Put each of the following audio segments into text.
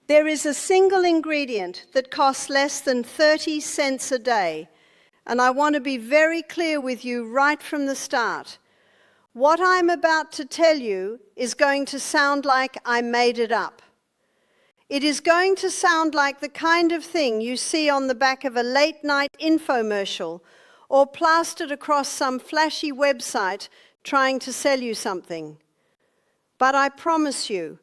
There is a single ingredient that costs less than 30 cents a day, and I want to be very clear with you right from the start. What I'm about to tell you is going to sound like I made it up. It is going to sound like the kind of thing you see on the back of a late-night infomercial or plastered across some flashy website trying to sell you something. But I promise you,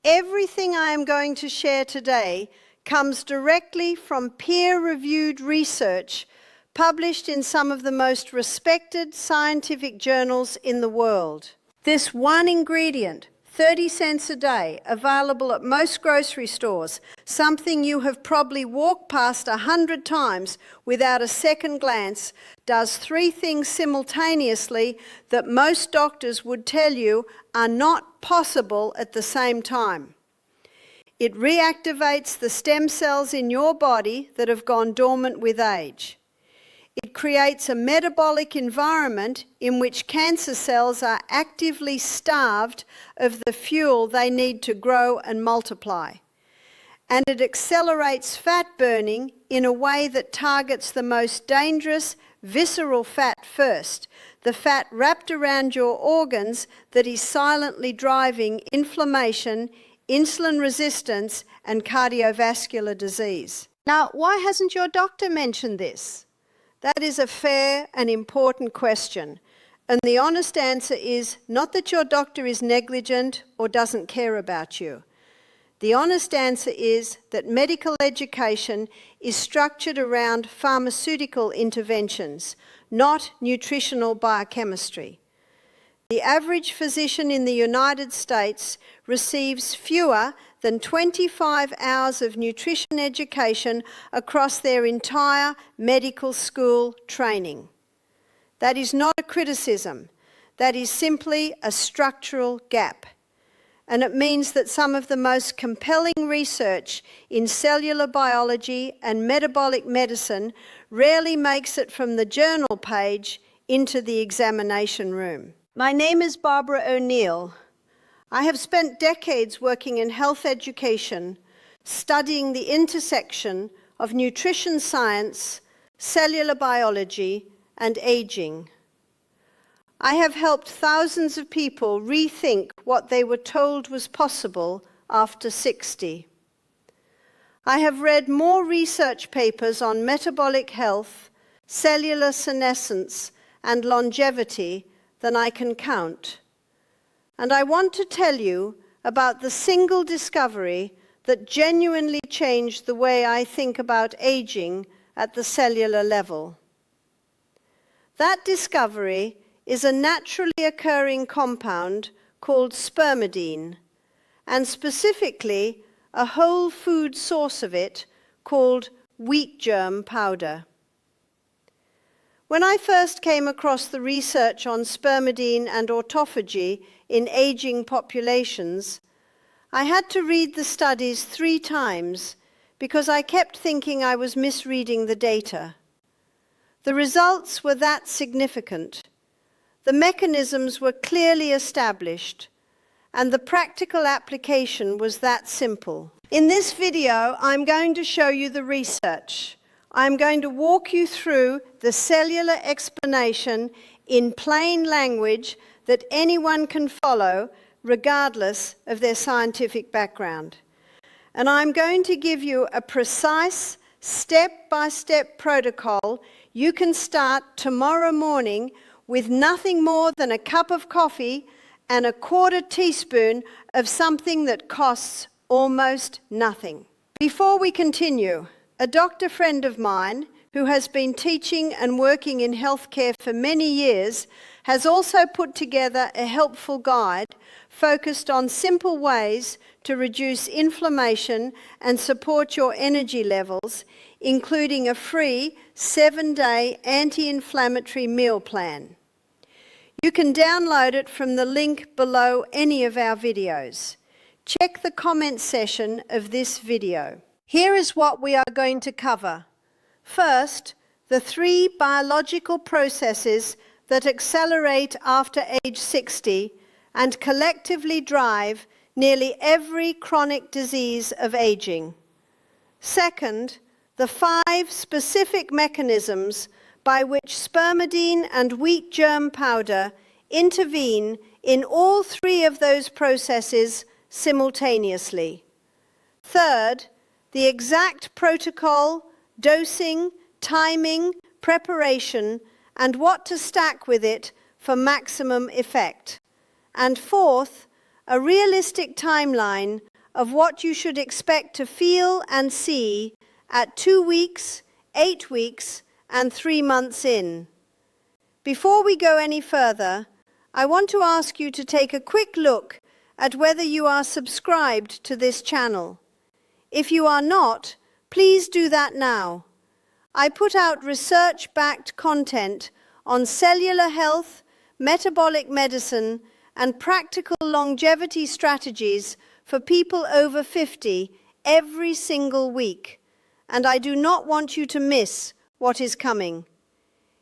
everything I am going to share today comes directly from peer-reviewed research published in some of the most respected scientific journals in the world. This one ingredient, 30 cents a day, available at most grocery stores, something you have probably walked past 100 times without a second glance, does three things simultaneously that most doctors would tell you are not possible at the same time. It reactivates the stem cells in your body that have gone dormant with age. It creates a metabolic environment in which cancer cells are actively starved of the fuel they need to grow and multiply. And it accelerates fat burning in a way that targets the most dangerous visceral fat first, the fat wrapped around your organs that is silently driving inflammation, insulin resistance, and cardiovascular disease. Now, why hasn't your doctor mentioned this? That is a fair and important question, and the honest answer is not that your doctor is negligent or doesn't care about you. The honest answer is that medical education is structured around pharmaceutical interventions, not nutritional biochemistry. The average physician in the United States receives fewer than 25 hours of nutrition education across their entire medical school training. That is not a criticism. That is simply a structural gap. And it means that some of the most compelling research in cellular biology and metabolic medicine rarely makes it from the journal page into the examination room. My name is Barbara O'Neill. I have spent decades working in health education, studying the intersection of nutrition science, cellular biology, and aging. I have helped thousands of people rethink what they were told was possible after 60. I have read more research papers on metabolic health, cellular senescence, and longevity than I can count. And I want to tell you about the single discovery that genuinely changed the way I think about aging at the cellular level. That discovery is a naturally occurring compound called spermidine, and specifically a whole food source of it called wheat germ powder. When I first came across the research on spermidine and autophagy in aging populations, I had to read the studies 3 times because I kept thinking I was misreading the data. The results were that significant. The mechanisms were clearly established, and the practical application was that simple. In this video, I'm going to show you the research. I'm going to walk you through the cellular explanation in plain language that anyone can follow, regardless of their scientific background. And I'm going to give you a precise, step-by-step protocol you can start tomorrow morning with nothing more than a cup of coffee and a 1/4 teaspoon of something that costs almost nothing. Before we continue, a doctor friend of mine who has been teaching and working in healthcare for many years has also put together a helpful guide focused on simple ways to reduce inflammation and support your energy levels, including a free 7-day anti-inflammatory meal plan. You can download it from the link below any of our videos. Check the comment section of this video. Here is what we are going to cover. First, the 3 biological processes that accelerate after age 60 and collectively drive nearly every chronic disease of aging. Second, the 5 specific mechanisms by which spermidine and wheat germ powder intervene in all 3 of those processes simultaneously. Third, the exact protocol, dosing, timing, preparation, and what to stack with it for maximum effect. And fourth, a realistic timeline of what you should expect to feel and see at 2 weeks, 8 weeks, and 3 months in. Before we go any further, I want to ask you to take a quick look at whether you are subscribed to this channel. If you are not, please do that now. I put out research-backed content on cellular health, metabolic medicine, and practical longevity strategies for people over 50 every single week, and I do not want you to miss what is coming.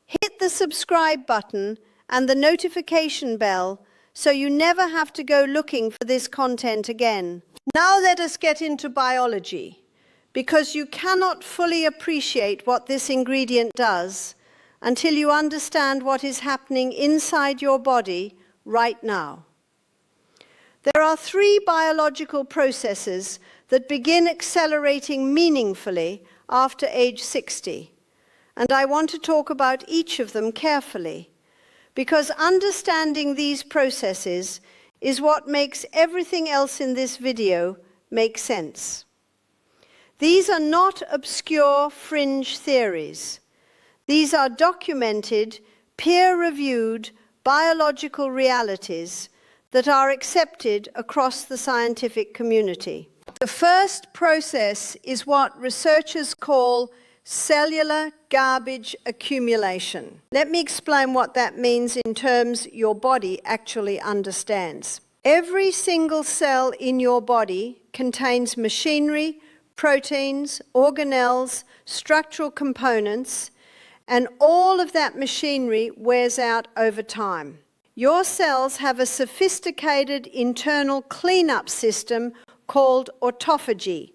Hit the subscribe button and the notification bell so you never have to go looking for this content again. Now let us get into biology, because you cannot fully appreciate what this ingredient does until you understand what is happening inside your body right now. There are 3 biological processes that begin accelerating meaningfully after age 60, and I want to talk about each of them carefully, because understanding these processes is what makes everything else in this video make sense. These are not obscure fringe theories. These are documented, peer-reviewed biological realities that are accepted across the scientific community. The first process is what researchers call cellular garbage accumulation. Let me explain what that means in terms your body actually understands. Every single cell in your body contains machinery, proteins, organelles, structural components, and all of that machinery wears out over time. Your cells have a sophisticated internal cleanup system called autophagy,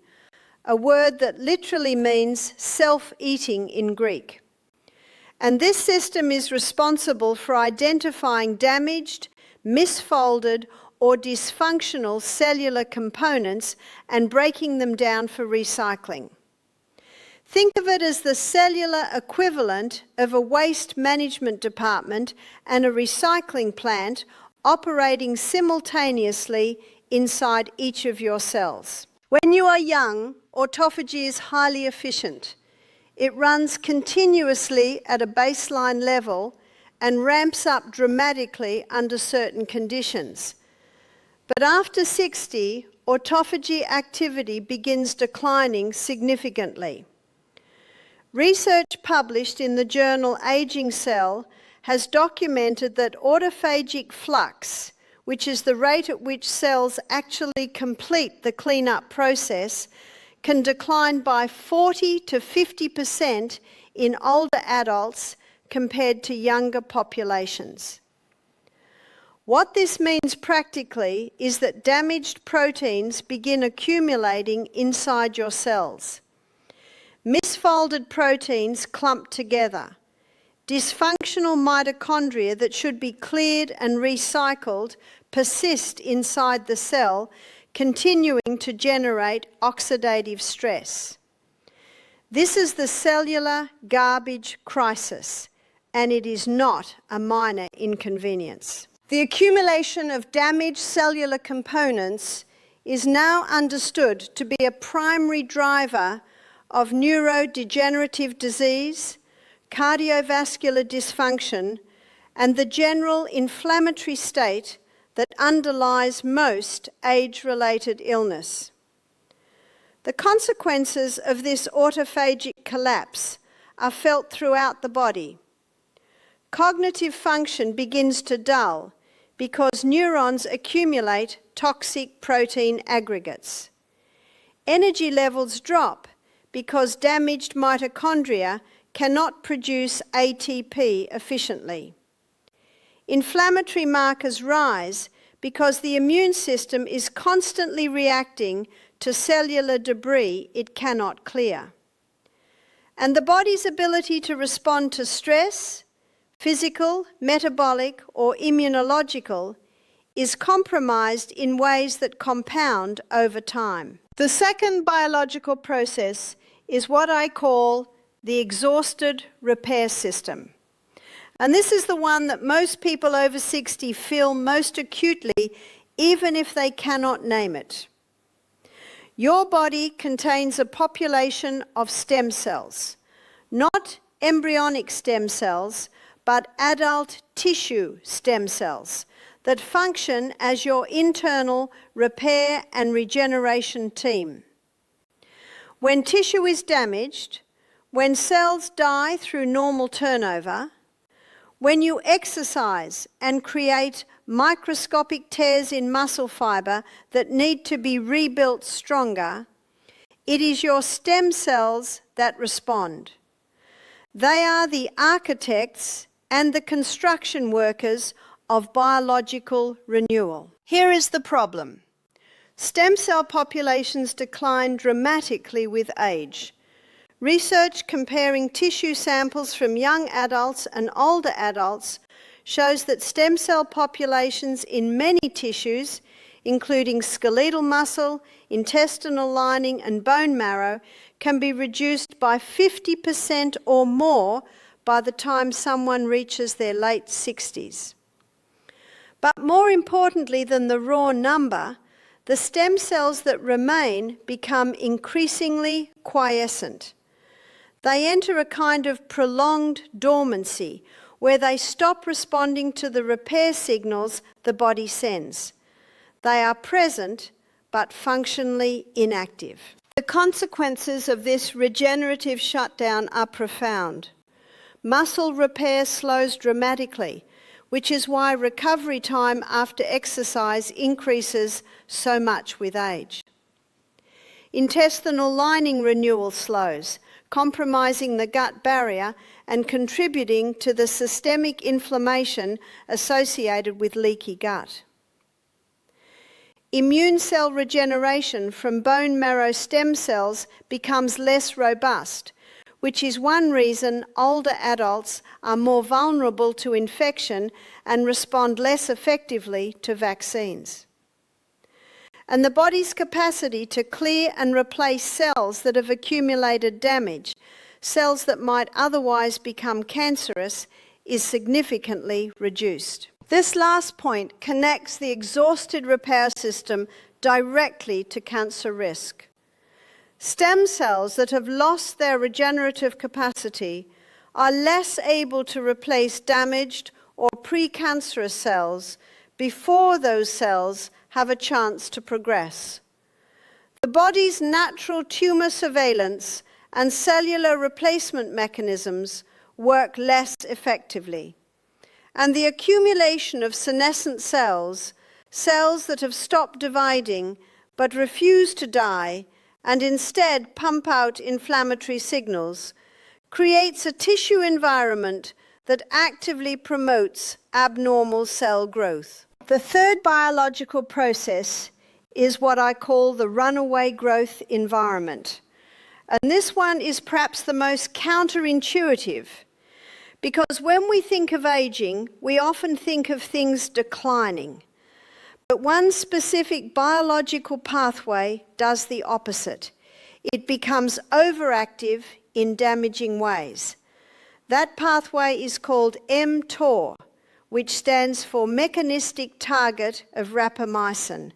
a word that literally means self-eating in Greek. And this system is responsible for identifying damaged, misfolded, or dysfunctional cellular components and breaking them down for recycling. Think of it as the cellular equivalent of a waste management department and a recycling plant operating simultaneously inside each of your cells. When you are young, autophagy is highly efficient. It runs continuously at a baseline level and ramps up dramatically under certain conditions. But after 60, autophagy activity begins declining significantly. Research published in the journal Aging Cell has documented that autophagic flux, which is the rate at which cells actually complete the cleanup process, can decline by 40 to 50% in older adults compared to younger populations. What this means practically is that damaged proteins begin accumulating inside your cells. Misfolded proteins clump together. Dysfunctional mitochondria that should be cleared and recycled persist inside the cell, continuing to generate oxidative stress. This is the cellular garbage crisis, and it is not a minor inconvenience. The accumulation of damaged cellular components is now understood to be a primary driver of neurodegenerative disease, cardiovascular dysfunction, and the general inflammatory state that underlies most age-related illness. The consequences of this autophagic collapse are felt throughout the body. Cognitive function begins to dull because neurons accumulate toxic protein aggregates. Energy levels drop because damaged mitochondria cannot produce ATP efficiently. Inflammatory markers rise because the immune system is constantly reacting to cellular debris it cannot clear. And the body's ability to respond to stress, physical, metabolic, or immunological, is compromised in ways that compound over time. The second biological process is what I call the exhausted repair system. And this is the one that most people over 60 feel most acutely, even if they cannot name it. Your body contains a population of stem cells, not embryonic stem cells, but adult tissue stem cells that function as your internal repair and regeneration team. When tissue is damaged, when cells die through normal turnover, when you exercise and create microscopic tears in muscle fiber that need to be rebuilt stronger, it is your stem cells that respond. They are the architects and the construction workers of biological renewal. Here is the problem. Stem cell populations decline dramatically with age. Research comparing tissue samples from young adults and older adults shows that stem cell populations in many tissues, including skeletal muscle, intestinal lining, and bone marrow, can be reduced by 50% or more by the time someone reaches their late 60s. But more importantly than the raw number, the stem cells that remain become increasingly quiescent. They enter a kind of prolonged dormancy, where they stop responding to the repair signals the body sends. They are present, but functionally inactive. The consequences of this regenerative shutdown are profound. Muscle repair slows dramatically, which is why recovery time after exercise increases so much with age. Intestinal lining renewal slows, compromising the gut barrier and contributing to the systemic inflammation associated with leaky gut. Immune cell regeneration from bone marrow stem cells becomes less robust, which is one reason older adults are more vulnerable to infection and respond less effectively to vaccines. And the body's capacity to clear and replace cells that have accumulated damage, cells that might otherwise become cancerous, is significantly reduced. This last point connects the exhausted repair system directly to cancer risk. Stem cells that have lost their regenerative capacity are less able to replace damaged or precancerous cells before those cells have a chance to progress. The body's natural tumor surveillance and cellular replacement mechanisms work less effectively. And the accumulation of senescent cells, cells that have stopped dividing but refuse to die and instead pump out inflammatory signals, creates a tissue environment that actively promotes abnormal cell growth. The third biological process is what I call the runaway growth environment. And this one is perhaps the most counterintuitive, because when we think of aging, we often think of things declining. But one specific biological pathway does the opposite. It becomes overactive in damaging ways. That pathway is called mTOR, which stands for Mechanistic Target of Rapamycin,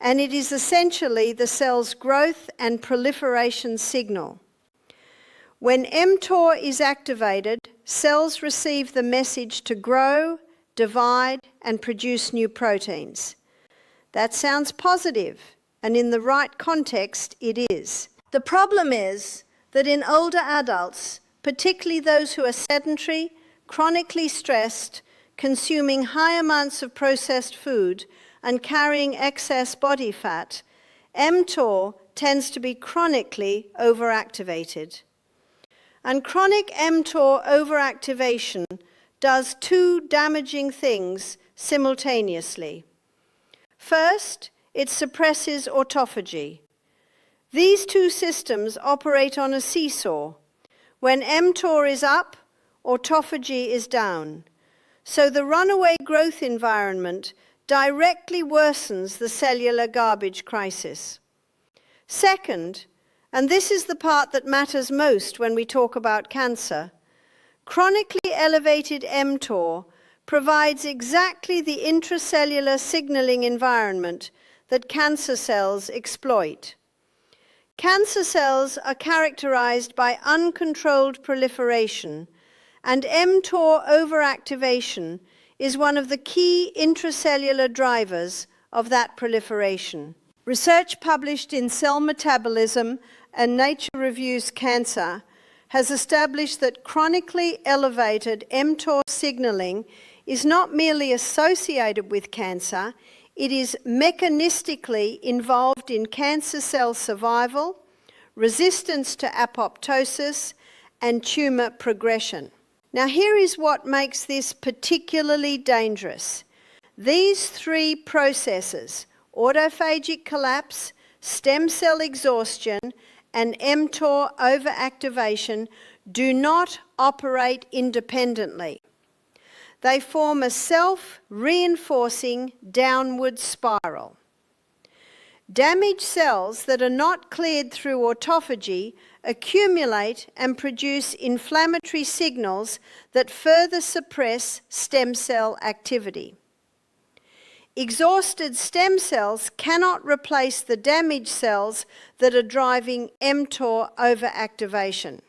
and it is essentially the cell's growth and proliferation signal. When mTOR is activated, cells receive the message to grow, divide, and produce new proteins. That sounds positive, and in the right context, it is. The problem is that in older adults, particularly those who are sedentary, chronically stressed, consuming high amounts of processed food, and carrying excess body fat, mTOR tends to be chronically overactivated. And chronic mTOR overactivation does two damaging things simultaneously. First, it suppresses autophagy. These two systems operate on a seesaw. When mTOR is up, autophagy is down. So the runaway growth environment directly worsens the cellular garbage crisis. Second, and this is the part that matters most when we talk about cancer, chronically elevated mTOR provides exactly the intracellular signaling environment that cancer cells exploit. Cancer cells are characterized by uncontrolled proliferation, and mTOR overactivation is one of the key intracellular drivers of that proliferation. Research published in Cell Metabolism and Nature Reviews Cancer has established that chronically elevated mTOR signaling is not merely associated with cancer, it is mechanistically involved in cancer cell survival, resistance to apoptosis, and tumor progression. Now here is what makes this particularly dangerous. These three processes, autophagic collapse, stem cell exhaustion, and mTOR overactivation, do not operate independently. They form a self-reinforcing downward spiral. Damaged cells that are not cleared through autophagy accumulate and produce inflammatory signals that further suppress stem cell activity. Exhausted stem cells cannot replace the damaged cells that are driving mTOR overactivation.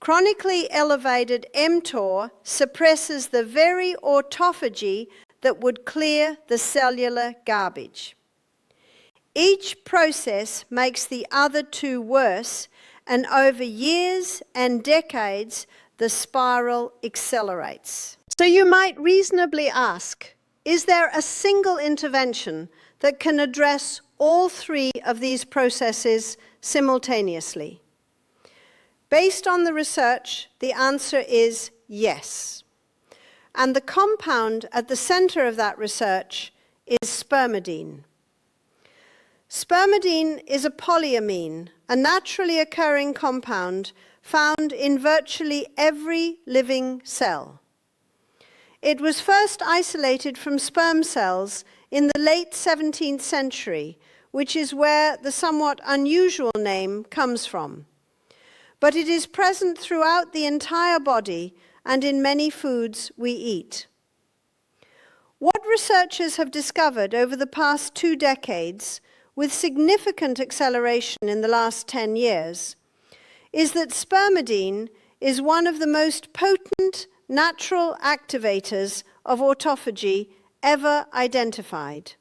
Chronically elevated mTOR suppresses the very autophagy that would clear the cellular garbage. Each process makes the other two worse, and over years and decades, the spiral accelerates. So you might reasonably ask, is there a single intervention that can address all three of these processes simultaneously? Based on the research, the answer is yes. And the compound at the center of that research is spermidine. Spermidine is a polyamine, a naturally occurring compound found in virtually every living cell. It was first isolated from sperm cells in the late 17th century, which is where the somewhat unusual name comes from. But it is present throughout the entire body and in many foods we eat. What researchers have discovered over the past 2 decades, with significant acceleration in the last 10 years, is that spermidine is one of the most potent natural activators of autophagy ever identified.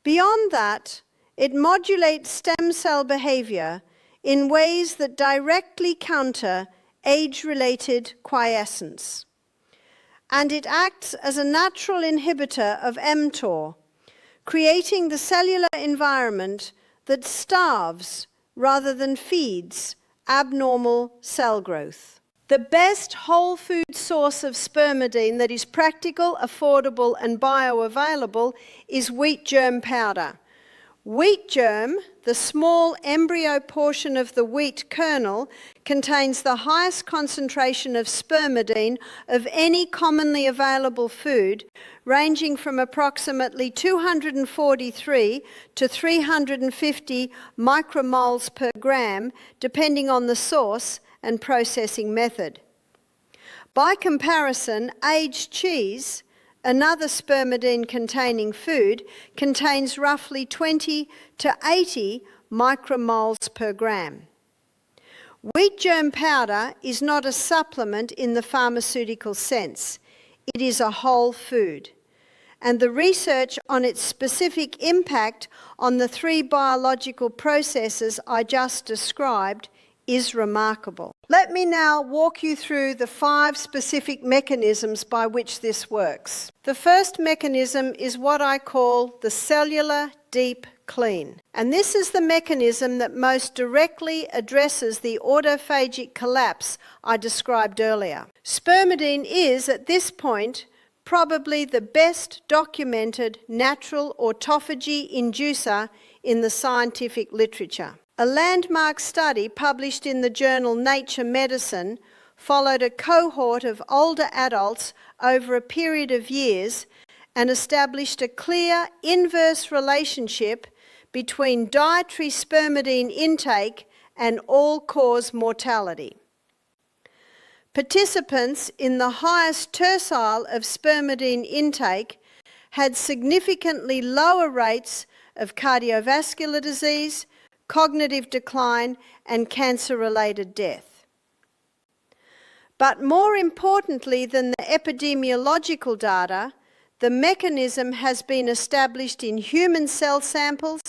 Beyond that, it modulates stem cell behavior in ways that directly counter age-related quiescence. And it acts as a natural inhibitor of mTOR, creating the cellular environment that starves rather than feeds abnormal cell growth. The best whole food source of spermidine that is practical, affordable, and bioavailable is wheat germ powder. Wheat germ, the small embryo portion of the wheat kernel, contains the highest concentration of spermidine of any commonly available food, ranging from approximately 243 to 350 micromoles per gram, depending on the source and processing method. By comparison, aged cheese, another spermidine-containing food, contains roughly 20 to 80 micromoles per gram. Wheat germ powder is not a supplement in the pharmaceutical sense. It is a whole food. And the research on its specific impact on the 3 biological processes I just described is remarkable. Let me now walk you through the 5 specific mechanisms by which this works. The first mechanism is what I call the cellular deep clean. And this is the mechanism that most directly addresses the autophagic collapse I described earlier. Spermidine is, at this point, probably the best documented natural autophagy inducer in the scientific literature. A landmark study published in the journal Nature Medicine followed a cohort of older adults over a period of years and established a clear inverse relationship between dietary spermidine intake and all-cause mortality. Participants in the highest tercile of spermidine intake had significantly lower rates of cardiovascular disease, cognitive decline, and cancer-related death. But more importantly than the epidemiological data, the mechanism has been established in human cell samples,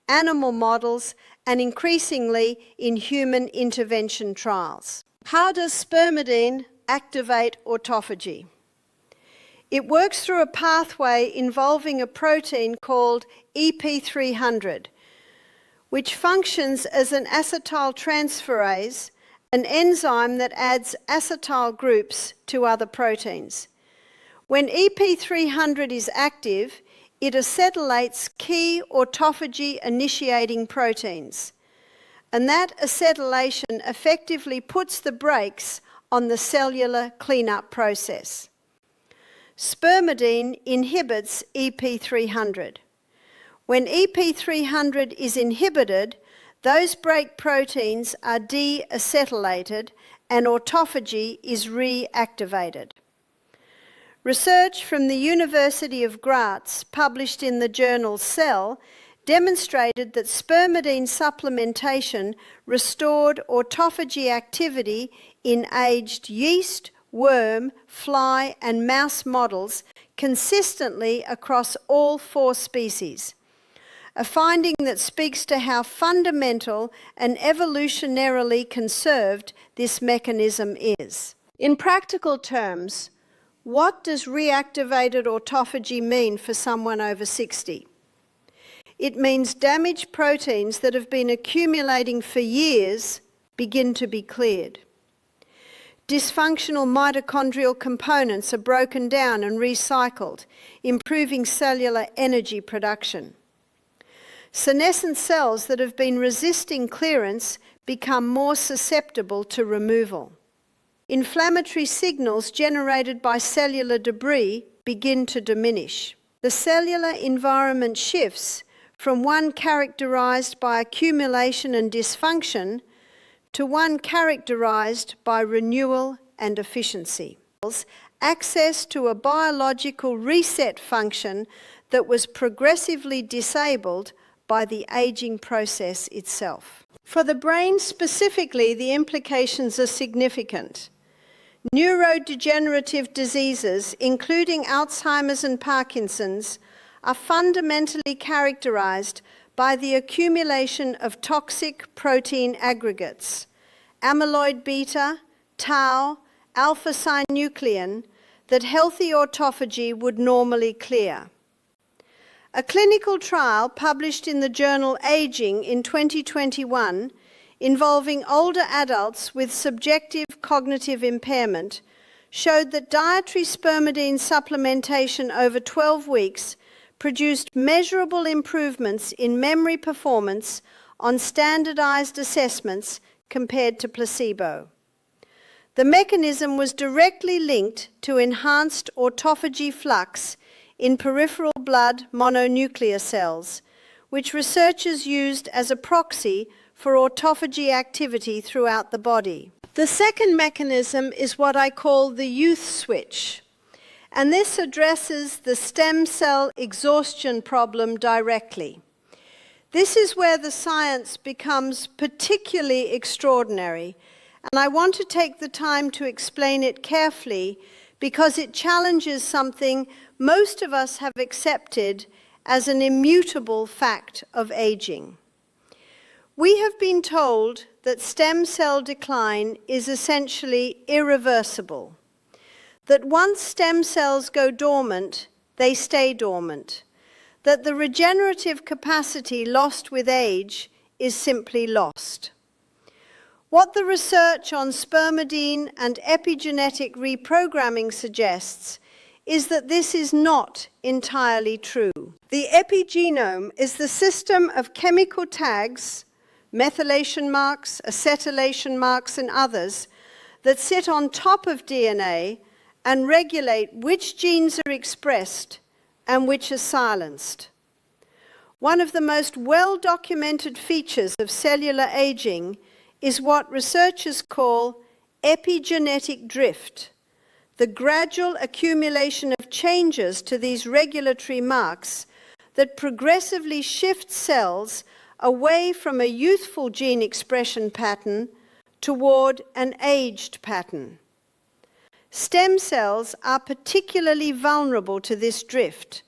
animal models, and increasingly in human intervention trials. How does spermidine activate autophagy? It works through a pathway involving a protein called EP300, which functions as an acetyltransferase, an enzyme that adds acetyl groups to other proteins. When EP300 is active, it acetylates key autophagy-initiating proteins, and that acetylation effectively puts the brakes on the cellular cleanup process. Spermidine inhibits EP300. When EP300 is inhibited, those brake proteins are deacetylated and autophagy is reactivated. Research from the University of Graz, published in the journal Cell, demonstrated that spermidine supplementation restored autophagy activity in aged yeast, worm, fly, and mouse models consistently across all 4 species, a finding that speaks to how fundamental and evolutionarily conserved this mechanism is. In practical terms, what does reactivated autophagy mean for someone over 60? It means damaged proteins that have been accumulating for years begin to be cleared. Dysfunctional mitochondrial components are broken down and recycled, improving cellular energy production. Senescent cells that have been resisting clearance become more susceptible to removal. Inflammatory signals generated by cellular debris begin to diminish. The cellular environment shifts from one characterized by accumulation and dysfunction to one characterized by renewal and efficiency. Access to a biological reset function that was progressively disabled by the aging process itself. For the brain specifically, the implications are significant. Neurodegenerative diseases, including Alzheimer's and Parkinson's, are fundamentally characterized by the accumulation of toxic protein aggregates, amyloid beta, tau, alpha-synuclein, that healthy autophagy would normally clear. A clinical trial published in the journal Aging in 2021 involving older adults with subjective cognitive impairment showed that dietary spermidine supplementation over 12 weeks produced measurable improvements in memory performance on standardized assessments compared to placebo. The mechanism was directly linked to enhanced autophagy flux in peripheral blood mononuclear cells, which researchers used as a proxy for autophagy activity throughout the body. The second mechanism is what I call the youth switch, and this addresses the stem cell exhaustion problem directly. This is where the science becomes particularly extraordinary, and I want to take the time to explain it carefully because it challenges something most of us have accepted as an immutable fact of aging. We have been told that stem cell decline is essentially irreversible, that once stem cells go dormant, they stay dormant, that the regenerative capacity lost with age is simply lost. What the research on spermidine and epigenetic reprogramming suggests is that this is not entirely true. The epigenome is the system of chemical tags, methylation marks, acetylation marks, and others that sit on top of DNA and regulate which genes are expressed and which are silenced. One of the most well-documented features of cellular aging is what researchers call epigenetic drift, the gradual accumulation of changes to these regulatory marks that progressively shift cells away from a youthful gene expression pattern toward an aged pattern. Stem cells are particularly vulnerable to this drift,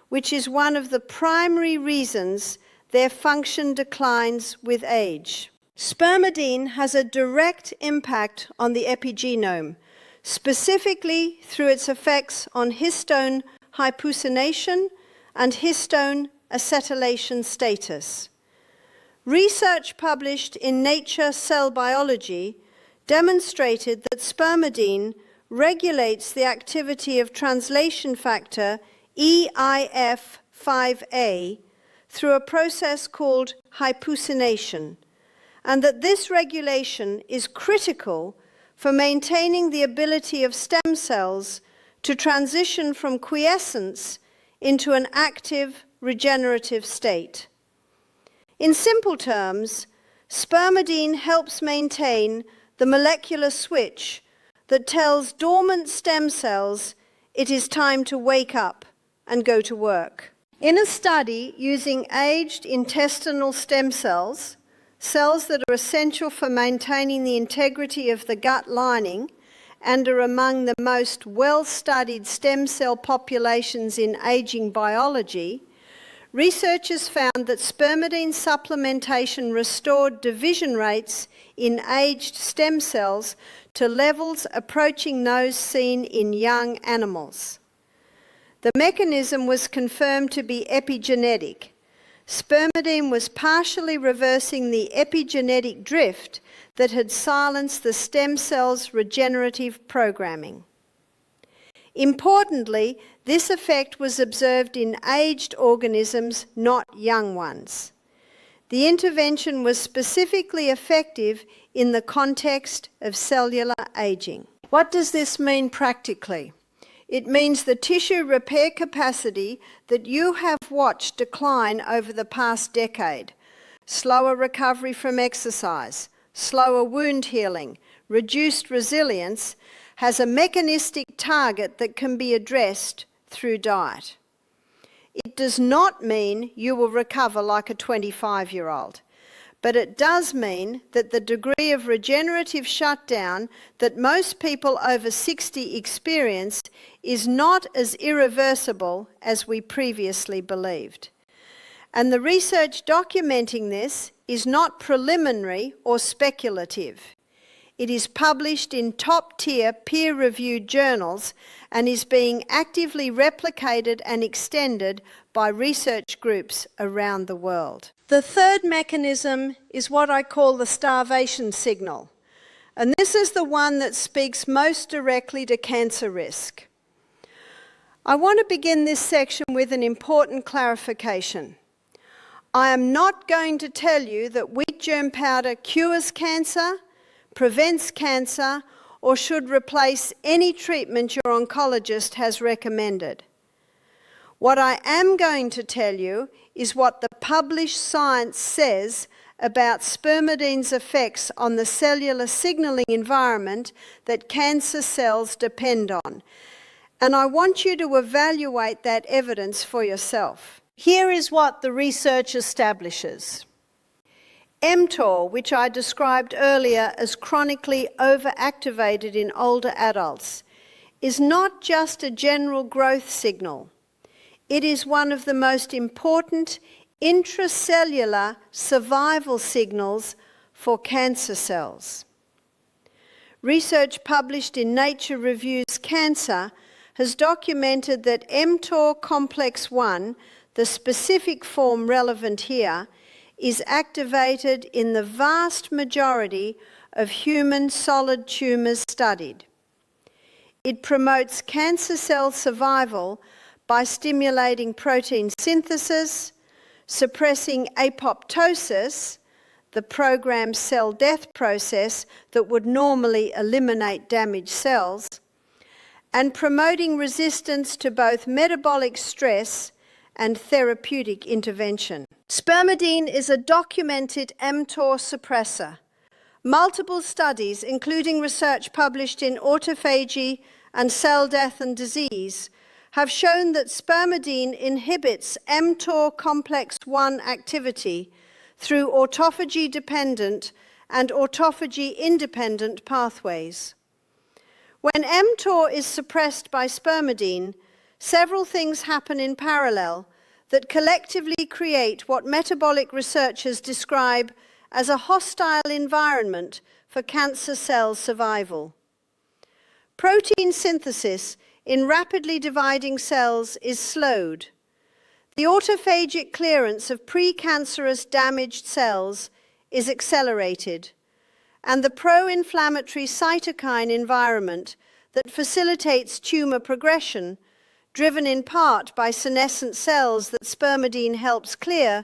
which is one of the primary reasons their function declines with age. Spermidine has a direct impact on the epigenome, specifically through its effects on histone hypocyanation and histone acetylation status. Research published in Nature Cell Biology demonstrated that spermidine regulates the activity of translation factor EIF5A through a process called hypocyanation, and that this regulation is critical for maintaining the ability of stem cells to transition from quiescence into an active regenerative state. In simple terms, spermidine helps maintain the molecular switch that tells dormant stem cells it is time to wake up and go to work. In a study using aged intestinal stem cells, cells that are essential for maintaining the integrity of the gut lining and are among the most well-studied stem cell populations in aging biology, researchers found that spermidine supplementation restored division rates in aged stem cells to levels approaching those seen in young animals. The mechanism was confirmed to be epigenetic. Spermidine was partially reversing the epigenetic drift that had silenced the stem cell's regenerative programming. Importantly, this effect was observed in aged organisms, not young ones. The intervention was specifically effective in the context of cellular aging. What does this mean practically? It means the tissue repair capacity that you have watched decline over the past decade, slower recovery from exercise, slower wound healing, reduced resilience, has a mechanistic target that can be addressed through diet. It does not mean you will recover like a 25-year-old, but it does mean that the degree of regenerative shutdown that most people over 60 experience is not as irreversible as we previously believed. And the research documenting this is not preliminary or speculative. It is published in top-tier peer-reviewed journals and is being actively replicated and extended by research groups around the world. The third mechanism is what I call the starvation signal, and this is the one that speaks most directly to cancer risk. I want to begin this section with an important clarification. I am not going to tell you that wheat germ powder cures cancer, prevents cancer, or should replace any treatment your oncologist has recommended. What I am going to tell you is what the published science says about spermidine's effects on the cellular signaling environment that cancer cells depend on. And I want you to evaluate that evidence for yourself. Here is what the research establishes. mTOR, which I described earlier as chronically overactivated in older adults, is not just a general growth signal. It is one of the most important intracellular survival signals for cancer cells. Research published in Nature Reviews Cancer has documented that mTOR complex 1, the specific form relevant here, is activated in the vast majority of human solid tumours studied. It promotes cancer cell survival by stimulating protein synthesis, suppressing apoptosis, the programmed cell death process that would normally eliminate damaged cells, and promoting resistance to both metabolic stress and therapeutic intervention. Spermidine is a documented mTOR suppressor. Multiple studies, including research published in Autophagy and Cell Death and Disease, have shown that spermidine inhibits mTOR complex 1 activity through autophagy-dependent and autophagy-independent pathways. When mTOR is suppressed by spermidine, several things happen in parallel that collectively create what metabolic researchers describe as a hostile environment for cancer cell survival. Protein synthesis in rapidly dividing cells is slowed. The autophagic clearance of precancerous damaged cells is accelerated, and the pro-inflammatory cytokine environment that facilitates tumor progression, driven in part by senescent cells that spermidine helps clear,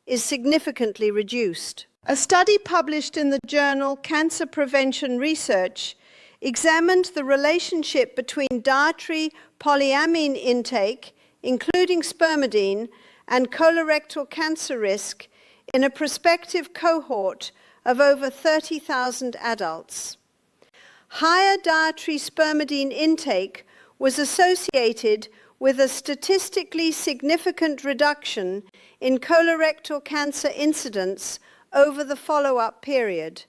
is significantly reduced. A study published in the journal Cancer Prevention Research examined the relationship between dietary polyamine intake, including spermidine, and colorectal cancer risk in a prospective cohort of over 30,000 adults. Higher dietary spermidine intake was associated with a statistically significant reduction in colorectal cancer incidence over the follow-up period,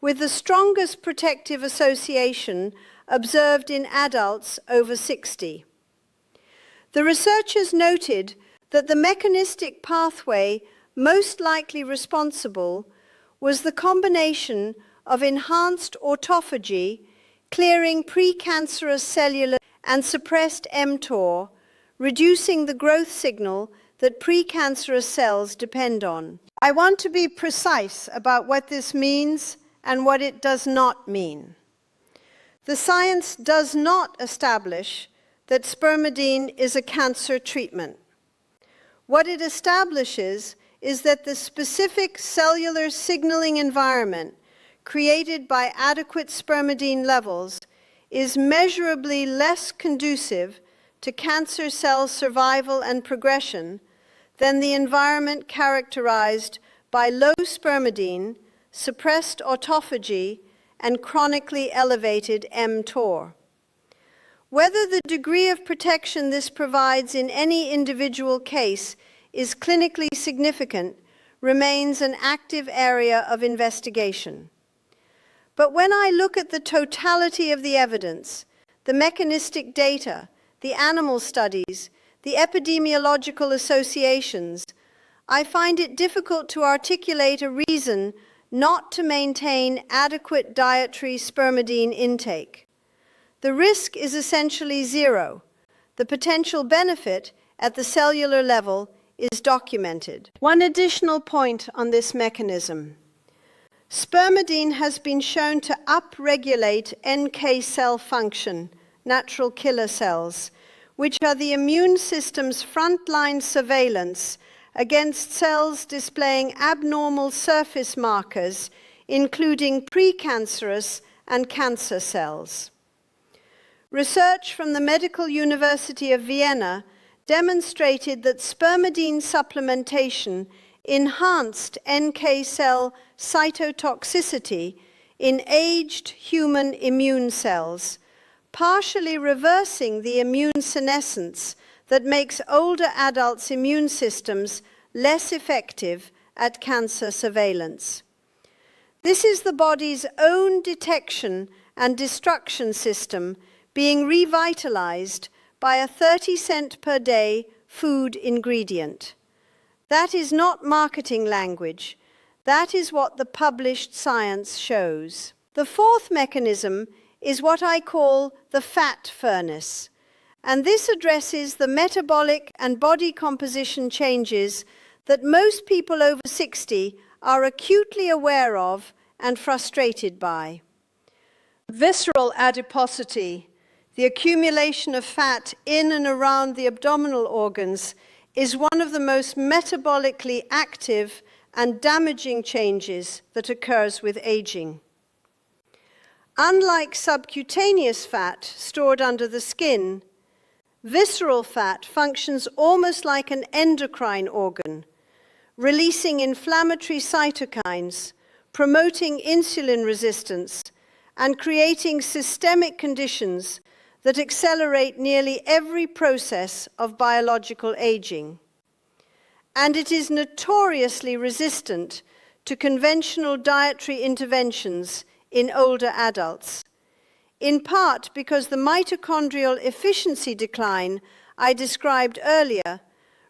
with the strongest protective association observed in adults over 60. The researchers noted that the mechanistic pathway most likely responsible was the combination of enhanced autophagy, clearing precancerous cellular and suppressed mTOR, reducing the growth signal that precancerous cells depend on. I want to be precise about what this means and what it does not mean. The science does not establish that spermidine is a cancer treatment. What it establishes is that the specific cellular signaling environment created by adequate spermidine levels is measurably less conducive to cancer cell survival and progression than the environment characterized by low spermidine, suppressed autophagy, and chronically elevated mTOR. Whether the degree of protection this provides in any individual case is clinically significant remains an active area of investigation. But when I look at the totality of the evidence, the mechanistic data, the animal studies, the epidemiological associations, I find it difficult to articulate a reason not to maintain adequate dietary spermidine intake. The risk is essentially zero. The potential benefit at the cellular level is documented. One additional point on this mechanism. Spermidine has been shown to upregulate NK cell function, natural killer cells, which are the immune system's frontline surveillance against cells displaying abnormal surface markers, including precancerous and cancer cells. Research from the Medical University of Vienna demonstrated that spermidine supplementation enhanced NK cell cytotoxicity in aged human immune cells, partially reversing the immune senescence that makes older adults' immune systems less effective at cancer surveillance. This is the body's own detection and destruction system being revitalized by a 30-cent per day food ingredient. That is not marketing language. That is what the published science shows. The fourth mechanism is what I call the fat furnace, and this addresses the metabolic and body composition changes that most people over 60 are acutely aware of and frustrated by. Visceral adiposity, the accumulation of fat in and around the abdominal organs, is one of the most metabolically active and damaging changes that occurs with aging. Unlike subcutaneous fat stored under the skin, visceral fat functions almost like an endocrine organ, releasing inflammatory cytokines, promoting insulin resistance, and creating systemic conditions that accelerate nearly every process of biological aging. And it is notoriously resistant to conventional dietary interventions in older adults, in part because the mitochondrial efficiency decline I described earlier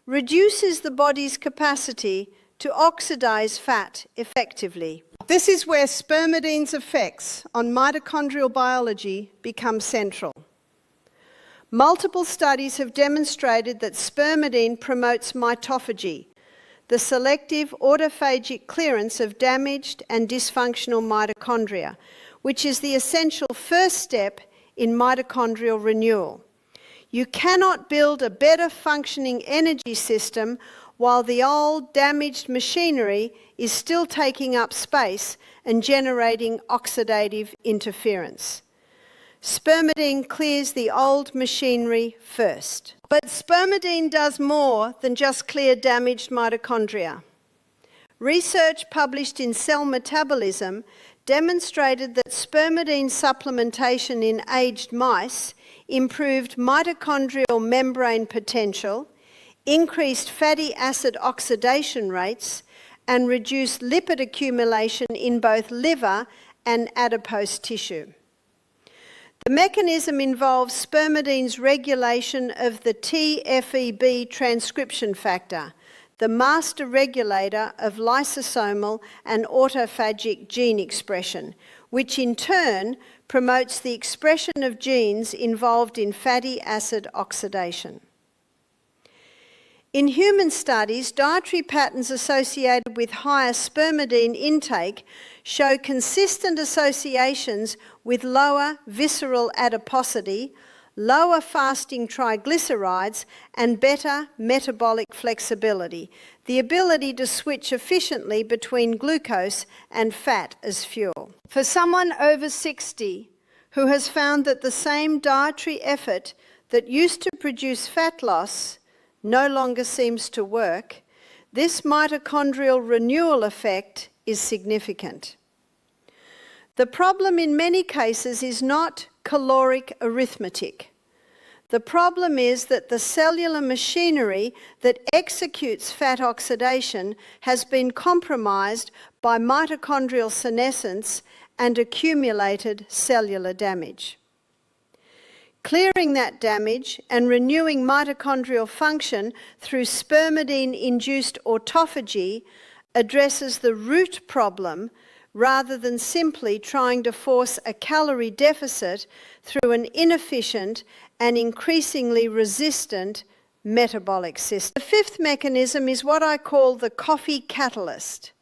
reduces the body's capacity to oxidize fat effectively. This is where spermidine's effects on mitochondrial biology become central. Multiple studies have demonstrated that spermidine promotes mitophagy, the selective autophagic clearance of damaged and dysfunctional mitochondria, which is the essential first step in mitochondrial renewal. You cannot build a better functioning energy system while the old damaged machinery is still taking up space and generating oxidative interference. Spermidine clears the old machinery first. But spermidine does more than just clear damaged mitochondria. Research published in Cell Metabolism demonstrated that spermidine supplementation in aged mice improved mitochondrial membrane potential, increased fatty acid oxidation rates, and reduced lipid accumulation in both liver and adipose tissue. The mechanism involves spermidine's regulation of the TFEB transcription factor, the master regulator of lysosomal and autophagic gene expression, which in turn promotes the expression of genes involved in fatty acid oxidation. In human studies, dietary patterns associated with higher spermidine intake show consistent associations with lower visceral adiposity, lower fasting triglycerides, and better metabolic flexibility, the ability to switch efficiently between glucose and fat as fuel. For someone over 60 who has found that the same dietary effort that used to produce fat loss no longer seems to work, this mitochondrial renewal effect is significant. The problem in many cases is not caloric arithmetic. The problem is that the cellular machinery that executes fat oxidation has been compromised by mitochondrial senescence and accumulated cellular damage. Clearing that damage and renewing mitochondrial function through spermidine-induced autophagy addresses the root problem rather than simply trying to force a calorie deficit through an inefficient and increasingly resistant metabolic system. The fifth mechanism is what I call the coffee catalyst.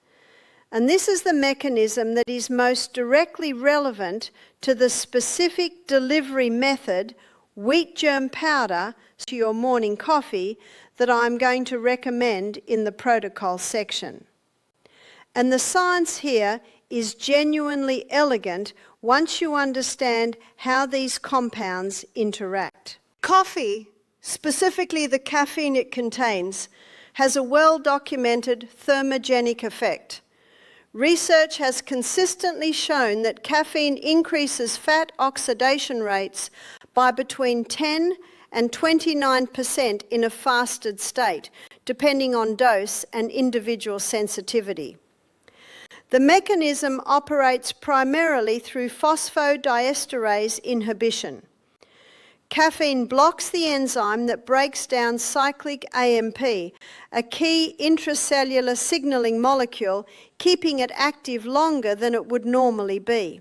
And this is the mechanism that is most directly relevant to the specific delivery method, wheat germ powder, to your morning coffee that I'm going to recommend in the protocol section. And the science here is genuinely elegant once you understand how these compounds interact. Coffee, specifically the caffeine it contains, has a well-documented thermogenic effect. Research has consistently shown that caffeine increases fat oxidation rates by between 10 and 29% in a fasted state, depending on dose and individual sensitivity. The mechanism operates primarily through phosphodiesterase inhibition. Caffeine blocks the enzyme that breaks down cyclic AMP, a key intracellular signaling molecule, keeping it active longer than it would normally be.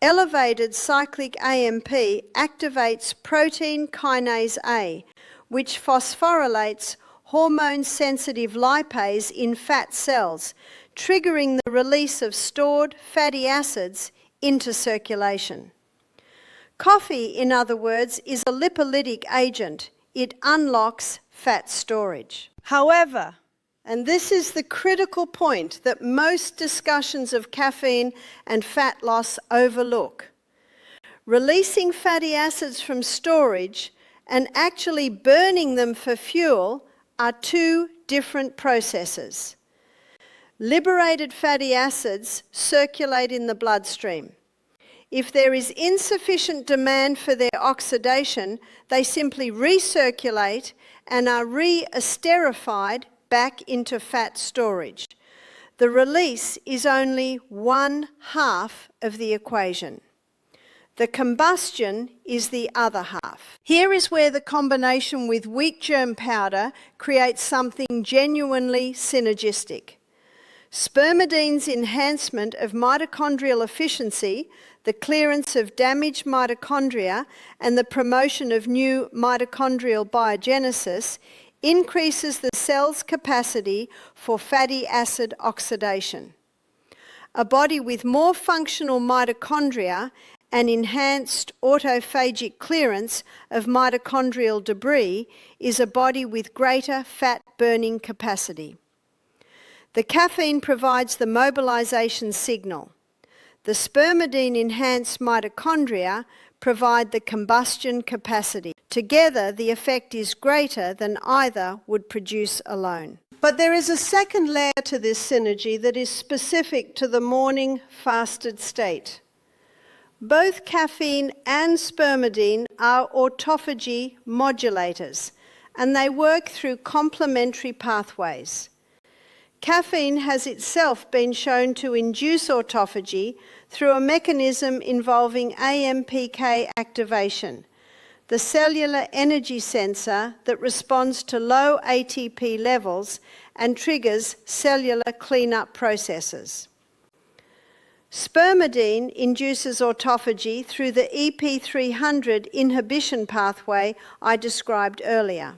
Elevated cyclic AMP activates protein kinase A, which phosphorylates hormone-sensitive lipase in fat cells, triggering the release of stored fatty acids into circulation. Coffee, in other words, is a lipolytic agent. It unlocks fat storage. However, and this is the critical point that most discussions of caffeine and fat loss overlook, releasing fatty acids from storage and actually burning them for fuel are two different processes. Liberated fatty acids circulate in the bloodstream. If there is insufficient demand for their oxidation, they simply recirculate and are re-esterified back into fat storage. The release is only 1/2 of the equation. The combustion is the other half. Here is where the combination with wheat germ powder creates something genuinely synergistic. Spermidine's enhancement of mitochondrial efficiency, the clearance of damaged mitochondria, and the promotion of new mitochondrial biogenesis increases the cell's capacity for fatty acid oxidation. A body with more functional mitochondria and enhanced autophagic clearance of mitochondrial debris is a body with greater fat burning capacity. The caffeine provides the mobilization signal. The spermidine-enhanced mitochondria provide the combustion capacity. Together, the effect is greater than either would produce alone. But there is a second layer to this synergy that is specific to the morning fasted state. Both caffeine and spermidine are autophagy modulators, and they work through complementary pathways. Caffeine has itself been shown to induce autophagy through a mechanism involving AMPK activation, the cellular energy sensor that responds to low ATP levels and triggers cellular cleanup processes. Spermidine induces autophagy through the EP300 inhibition pathway I described earlier.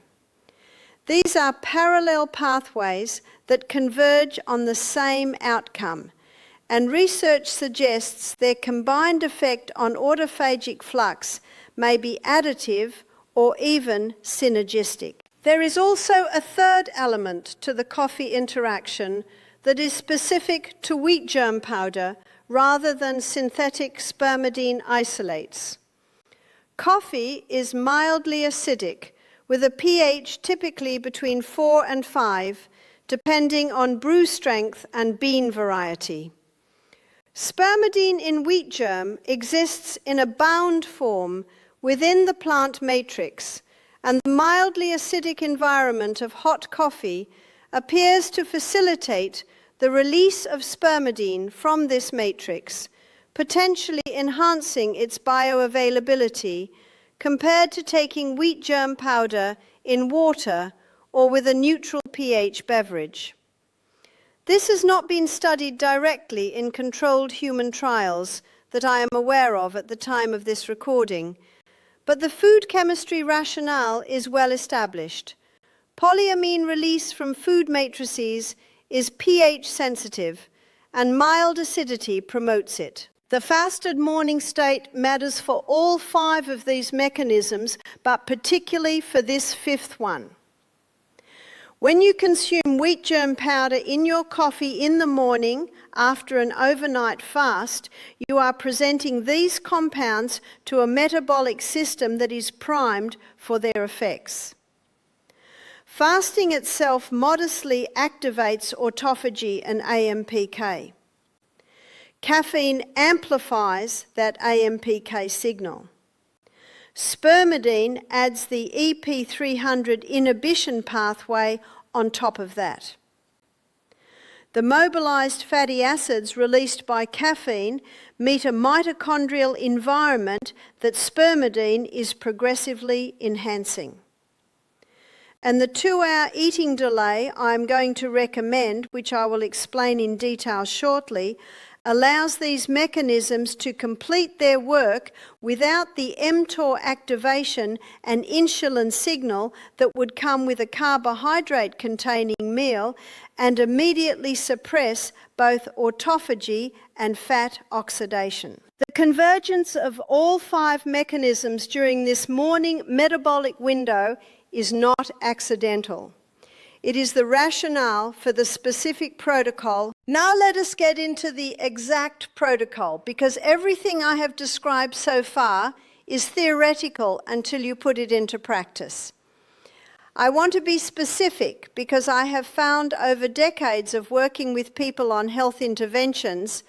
These are parallel pathways that converge on the same outcome, and research suggests their combined effect on autophagic flux may be additive or even synergistic. There is also a third element to the coffee interaction that is specific to wheat germ powder rather than synthetic spermidine isolates. Coffee is mildly acidic, with a pH typically between 4 and 5, depending on brew strength and bean variety. Spermidine in wheat germ exists in a bound form within the plant matrix, and the mildly acidic environment of hot coffee appears to facilitate the release of spermidine from this matrix, potentially enhancing its bioavailability compared to taking wheat germ powder in water or with a neutral pH beverage. This has not been studied directly in controlled human trials that I am aware of at the time of this recording, but the food chemistry rationale is well established. Polyamine release from food matrices is pH sensitive, and mild acidity promotes it. The fasted morning state matters for all 5 of these mechanisms, but particularly for this 5th one. When you consume wheat germ powder in your coffee in the morning after an overnight fast, you are presenting these compounds to a metabolic system that is primed for their effects. Fasting itself modestly activates autophagy and AMPK. Caffeine amplifies that AMPK signal. Spermidine adds the EP300 inhibition pathway on top of that. The mobilized fatty acids released by caffeine meet a mitochondrial environment that spermidine is progressively enhancing. And the 2-hour eating delay I am going to recommend, which I will explain in detail shortly, allows these mechanisms to complete their work without the mTOR activation and insulin signal that would come with a carbohydrate-containing meal and immediately suppress both autophagy and fat oxidation. The convergence of all 5 mechanisms during this morning metabolic window is not accidental. It is the rationale for the specific protocol. Now let us get into the exact protocol, because everything I have described so far is theoretical until you put it into practice. I want to be specific because I have found over decades of working with people on health interventions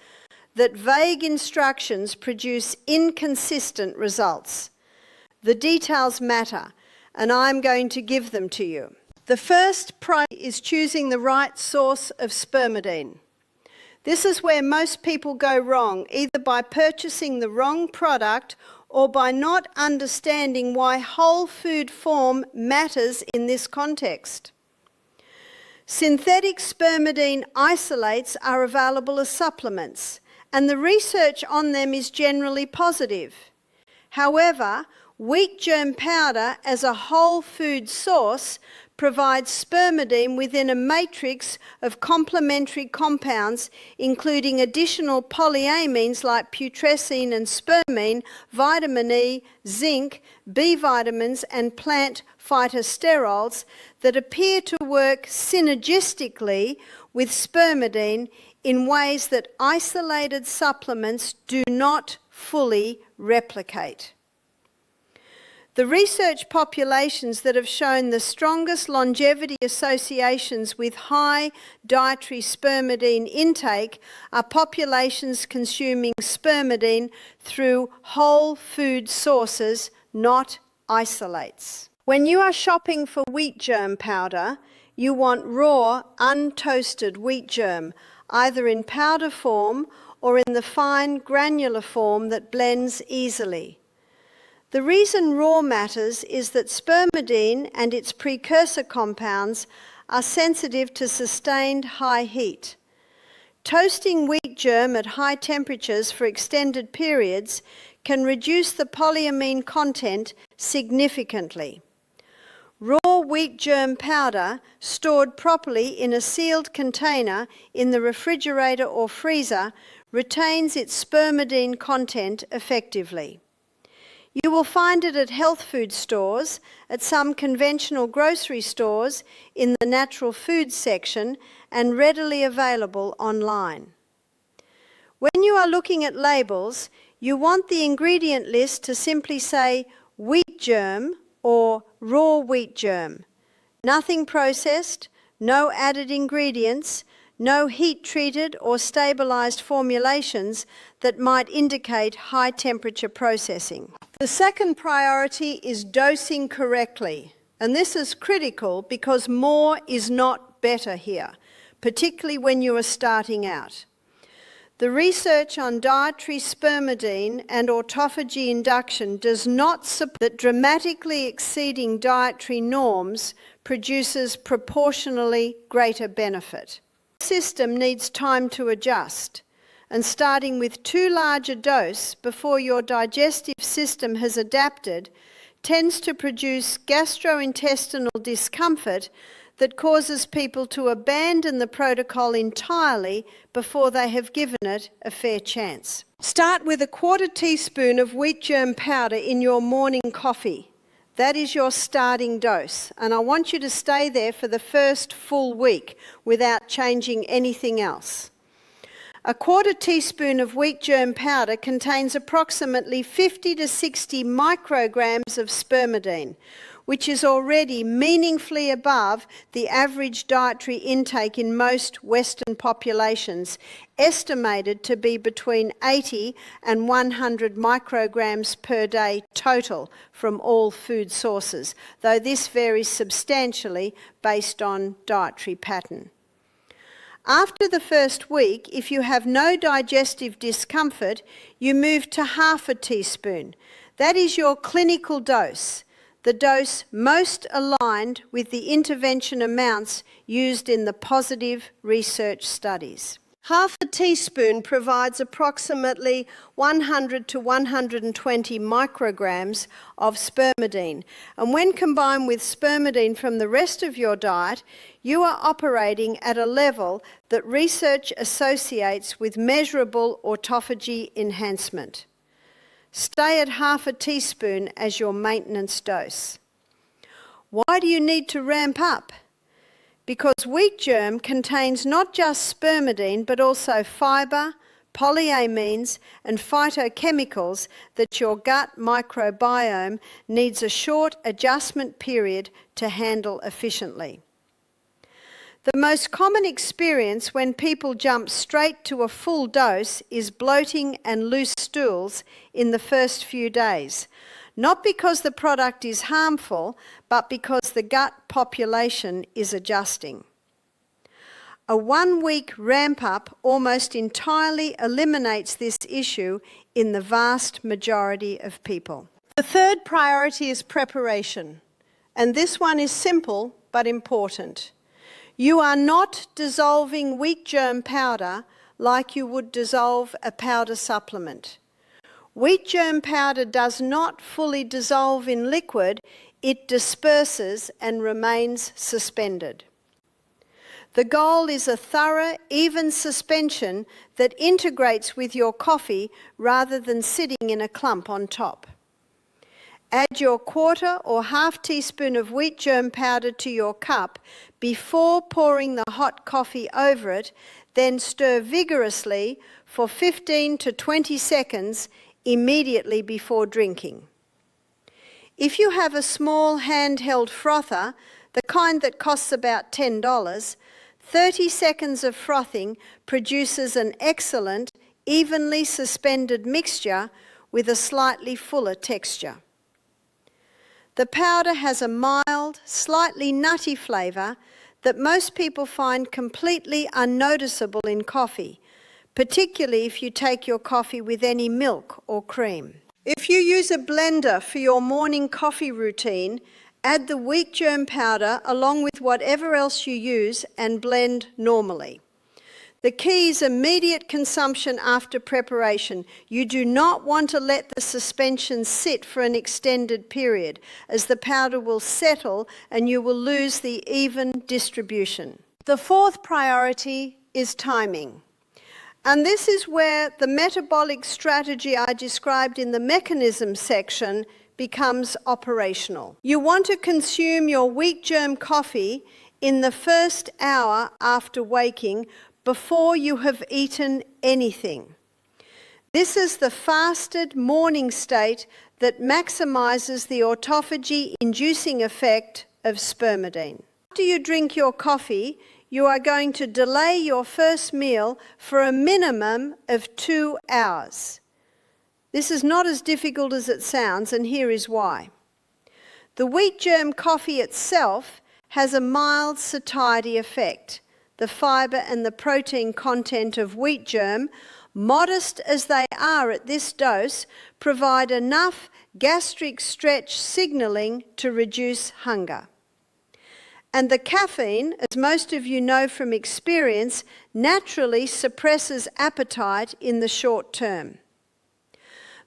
that vague instructions produce inconsistent results. The details matter, and I'm going to give them to you. The first priority is choosing the right source of spermidine. This is where most people go wrong, either by purchasing the wrong product or by not understanding why whole food form matters in this context. Synthetic spermidine isolates are available as supplements, and the research on them is generally positive. However, wheat germ powder as a whole food source provides spermidine within a matrix of complementary compounds, including additional polyamines like putrescine and spermine, vitamin E, zinc, B vitamins, and plant phytosterols that appear to work synergistically with spermidine in ways that isolated supplements do not fully replicate. The research populations that have shown the strongest longevity associations with high dietary spermidine intake are populations consuming spermidine through whole food sources, not isolates. When you are shopping for wheat germ powder, you want raw, untoasted wheat germ, either in powder form or in the fine granular form that blends easily. The reason raw matters is that spermidine and its precursor compounds are sensitive to sustained high heat. Toasting wheat germ at high temperatures for extended periods can reduce the polyamine content significantly. Raw wheat germ powder stored properly in a sealed container in the refrigerator or freezer retains its spermidine content effectively. You will find it at health food stores, at some conventional grocery stores, in the natural food section, and readily available online. When you are looking at labels, you want the ingredient list to simply say wheat germ or raw wheat germ. Nothing processed, no added ingredients, no heat-treated or stabilized formulations that might indicate high-temperature processing. The second priority is dosing correctly, and this is critical because more is not better here, particularly when you are starting out. The research on dietary spermidine and autophagy induction does not support that dramatically exceeding dietary norms produces proportionally greater benefit. The system needs time to adjust, and starting with too large a dose before your digestive system has adapted tends to produce gastrointestinal discomfort that causes people to abandon the protocol entirely before they have given it a fair chance. Start with a 1/4 teaspoon of wheat germ powder in your morning coffee. That is your starting dose, and I want you to stay there for the first full week without changing anything else. A 1/4 teaspoon of wheat germ powder contains approximately 50 to 60 micrograms of spermidine, which is already meaningfully above the average dietary intake in most Western populations, estimated to be between 80 and 100 micrograms per day total from all food sources, though this varies substantially based on dietary pattern. After the first week, if you have no digestive discomfort, you move to 1/2 teaspoon. That is your clinical dose, the dose most aligned with the intervention amounts used in the positive research studies. Half a teaspoon provides approximately 100 to 120 micrograms of spermidine, and when combined with spermidine from the rest of your diet, you are operating at a level that research associates with measurable autophagy enhancement. Stay at half a teaspoon as your maintenance dose. Why do you need to ramp up? Because wheat germ contains not just spermidine but also fibre, polyamines and phytochemicals that your gut microbiome needs a short adjustment period to handle efficiently. The most common experience when people jump straight to a full dose is bloating and loose stools in the first few days, not because the product is harmful, but because the gut population is adjusting. A 1-week ramp-up almost entirely eliminates this issue in the vast majority of people. The third priority is preparation, and this one is simple but important. You are not dissolving wheat germ powder like you would dissolve a powder supplement. Wheat germ powder does not fully dissolve in liquid, it disperses and remains suspended. The goal is a thorough, even suspension that integrates with your coffee rather than sitting in a clump on top. Add your 1/4 or 1/2 teaspoon of wheat germ powder to your cup before pouring the hot coffee over it, then stir vigorously for 15 to 20 seconds immediately before drinking. If you have a small handheld frother, the kind that costs about $10, 30 seconds of frothing produces an excellent, evenly suspended mixture with a slightly fuller texture. The powder has a mild, slightly nutty flavour that most people find completely unnoticeable in coffee, particularly if you take your coffee with any milk or cream. If you use a blender for your morning coffee routine, add the wheat germ powder along with whatever else you use and blend normally. The key is immediate consumption after preparation. You do not want to let the suspension sit for an extended period, as the powder will settle and you will lose the even distribution. The fourth priority is timing. And this is where the metabolic strategy I described in the mechanism section becomes operational. You want to consume your wheat germ coffee in the first hour after waking, before you have eaten anything. This is the fasted morning state that maximizes the autophagy-inducing effect of spermidine. After you drink your coffee, you are going to delay your first meal for a minimum of 2 hours. This is not as difficult as it sounds, and here is why. The wheat germ coffee itself has a mild satiety effect. The fibre and the protein content of wheat germ, modest as they are at this dose, provide enough gastric stretch signalling to reduce hunger. And the caffeine, as most of you know from experience, naturally suppresses appetite in the short term.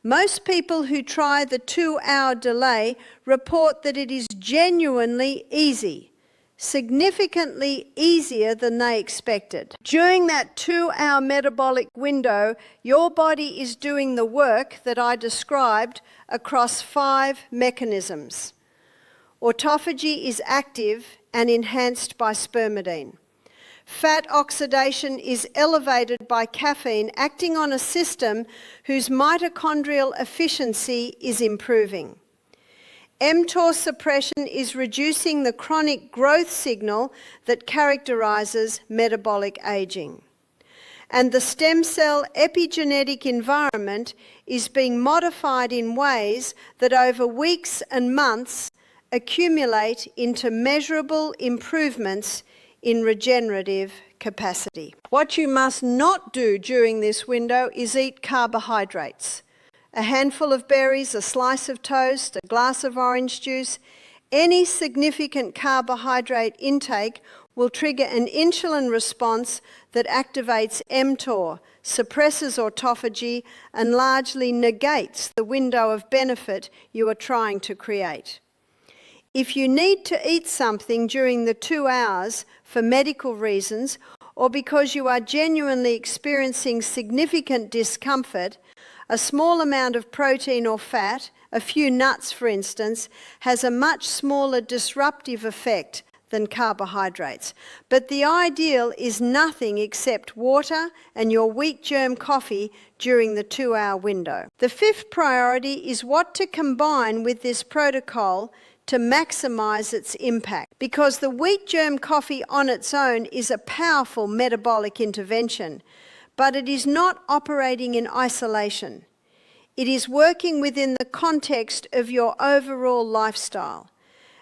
Most people who try the 2-hour delay report that it is genuinely easy, significantly easier than they expected. During that 2-hour metabolic window, your body is doing the work that I described across 5 mechanisms. Autophagy is active and enhanced by spermidine. Fat oxidation is elevated by caffeine, acting on a system whose mitochondrial efficiency is improving. mTOR suppression is reducing the chronic growth signal that characterises metabolic ageing. And the stem cell epigenetic environment is being modified in ways that over weeks and months accumulate into measurable improvements in regenerative capacity. What you must not do during this window is eat carbohydrates. A handful of berries, a slice of toast, a glass of orange juice, any significant carbohydrate intake will trigger an insulin response that activates mTOR, suppresses autophagy, and largely negates the window of benefit you are trying to create. If you need to eat something during the 2 hours for medical reasons, or because you are genuinely experiencing significant discomfort, a small amount of protein or fat, a few nuts for instance, has a much smaller disruptive effect than carbohydrates. But the ideal is nothing except water and your wheat germ coffee during the 2-hour window. The fifth priority is what to combine with this protocol to maximize its impact, because the wheat germ coffee on its own is a powerful metabolic intervention, but it is not operating in isolation. It is working within the context of your overall lifestyle,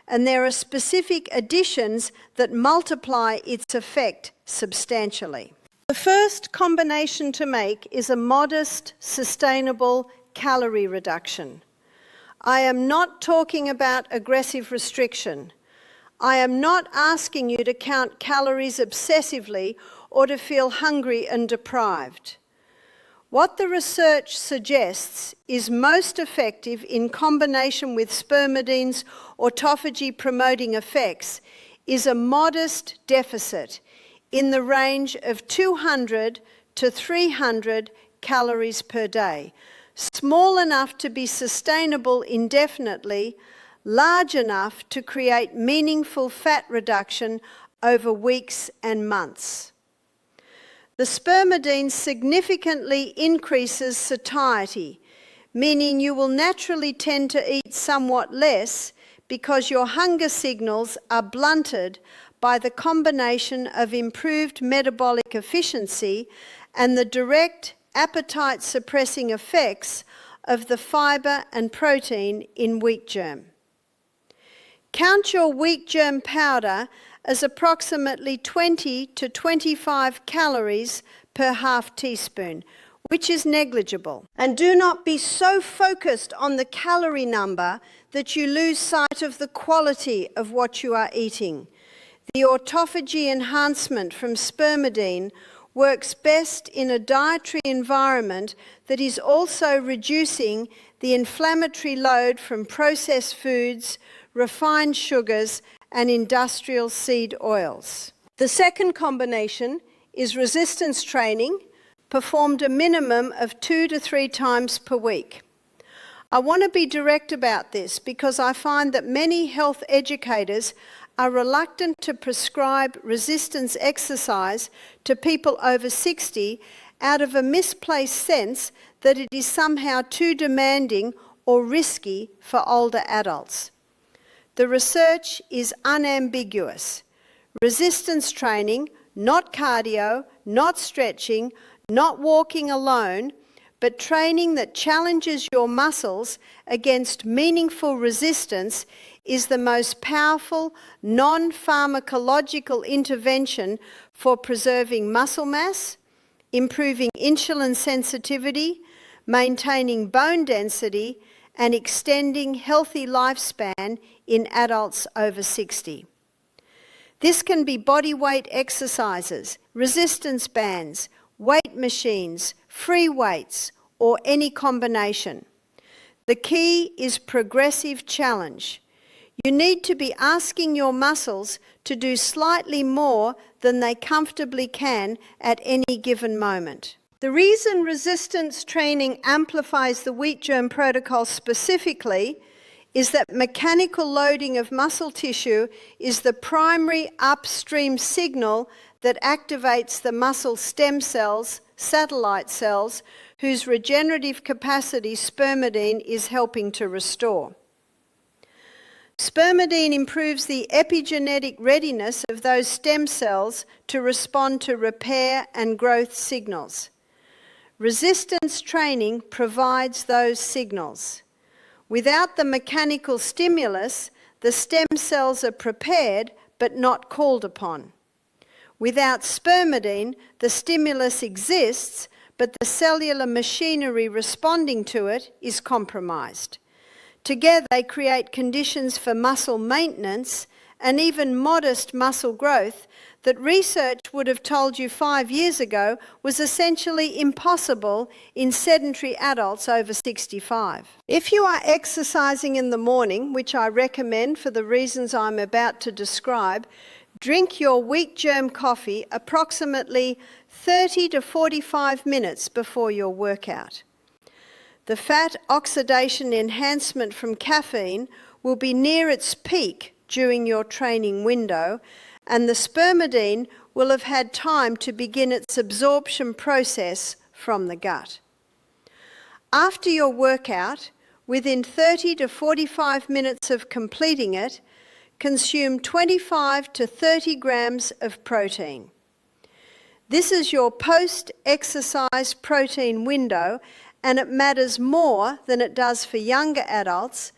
and there are specific additions that multiply its effect substantially. The first combination to make is a modest, sustainable calorie reduction. I am not talking about aggressive restriction. I am not asking you to count calories obsessively or to feel hungry and deprived. What the research suggests is most effective in combination with spermidine's autophagy-promoting effects is a modest deficit in the range of 200 to 300 calories per day, small enough to be sustainable indefinitely, large enough to create meaningful fat reduction over weeks and months. The spermidine significantly increases satiety, meaning you will naturally tend to eat somewhat less because your hunger signals are blunted by the combination of improved metabolic efficiency and the direct appetite-suppressing effects of the fibre and protein in wheat germ. Count your wheat germ powder as approximately 20 to 25 calories per half teaspoon, which is negligible. And do not be so focused on the calorie number that you lose sight of the quality of what you are eating. The autophagy enhancement from spermidine works best in a dietary environment that is also reducing the inflammatory load from processed foods, refined sugars, and industrial seed oils. The second combination is resistance training, performed a minimum of 2 to 3 times per week. I want to be direct about this because I find that many health educators are reluctant to prescribe resistance exercise to people over 60 out of a misplaced sense that it is somehow too demanding or risky for older adults. The research is unambiguous. Resistance training, not cardio, not stretching, not walking alone, but training that challenges your muscles against meaningful resistance is the most powerful non-pharmacological intervention for preserving muscle mass, improving insulin sensitivity, maintaining bone density, and extending healthy lifespan in adults over 60. This can be body weight exercises, resistance bands, weight machines, free weights, or any combination. The key is progressive challenge. You need to be asking your muscles to do slightly more than they comfortably can at any given moment. The reason resistance training amplifies the wheat germ protocol specifically is that mechanical loading of muscle tissue is the primary upstream signal that activates the muscle stem cells, satellite cells, whose regenerative capacity spermidine is helping to restore. Spermidine improves the epigenetic readiness of those stem cells to respond to repair and growth signals. Resistance training provides those signals. Without the mechanical stimulus, the stem cells are prepared but not called upon. Without spermidine, the stimulus exists, but the cellular machinery responding to it is compromised. Together, they create conditions for muscle maintenance and even modest muscle growth that research would have told you 5 years ago was essentially impossible in sedentary adults over 65. If you are exercising in the morning, which I recommend for the reasons I'm about to describe, drink your wheat germ coffee approximately 30 to 45 minutes before your workout. The fat oxidation enhancement from caffeine will be near its peak during your training window, and the spermidine will have had time to begin its absorption process from the gut. After your workout, within 30 to 45 minutes of completing it, consume 25 to 30 grams of protein. This is your post-exercise protein window, and it matters more than it does for younger adults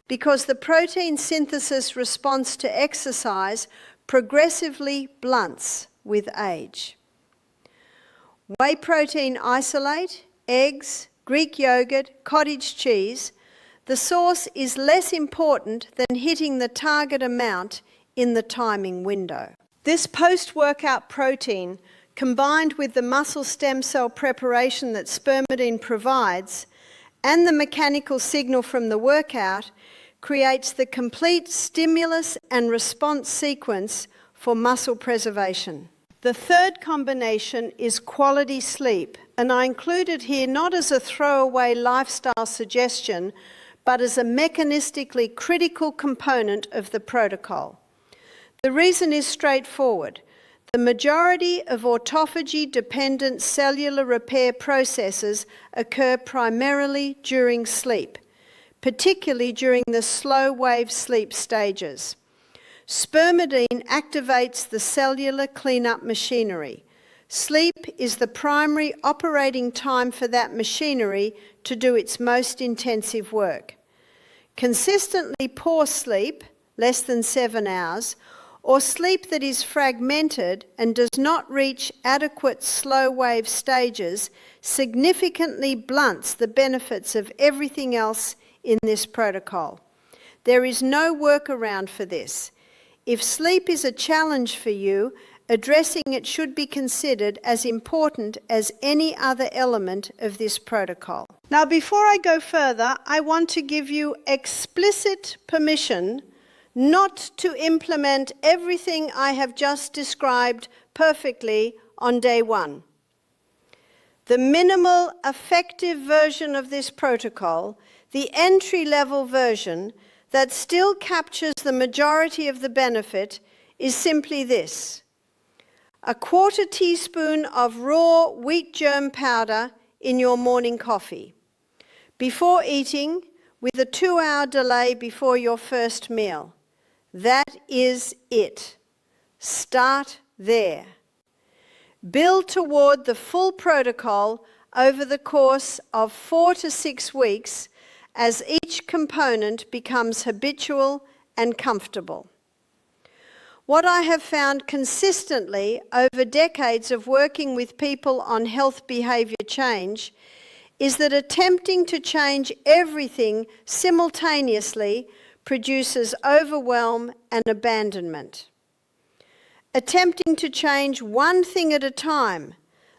because the protein synthesis response to exercise progressively blunts with age. Whey protein isolate, eggs, Greek yogurt, cottage cheese, the source is less important than hitting the target amount in the timing window. This post-workout protein, combined with the muscle stem cell preparation that spermidine provides and the mechanical signal from the workout, creates the complete stimulus and response sequence for muscle preservation. The third combination is quality sleep, and I include it here not as a throwaway lifestyle suggestion, but as a mechanistically critical component of the protocol. The reason is straightforward. The majority of autophagy-dependent cellular repair processes occur primarily during sleep, particularly during the slow-wave sleep stages. Spermidine activates the cellular cleanup machinery. Sleep is the primary operating time for that machinery to do its most intensive work. Consistently poor sleep, less than 7 hours, or sleep that is fragmented and does not reach adequate slow-wave stages significantly blunts the benefits of everything else in this protocol. There is no workaround for this. If sleep is a challenge for you, addressing it should be considered as important as any other element of this protocol. Now, before I go further, I want to give you explicit permission not to implement everything I have just described perfectly on day one. The minimal effective version of this protocol, the entry-level version that still captures the majority of the benefit, is simply this: a 1/4 teaspoon of raw wheat germ powder in your morning coffee, before eating, with a 2-hour delay before your first meal. That is it. Start there. Build toward the full protocol over the course of 4 to 6 weeks as each component becomes habitual and comfortable. What I have found consistently over decades of working with people on health behavior change is that attempting to change everything simultaneously produces overwhelm and abandonment. Attempting to change one thing at a time,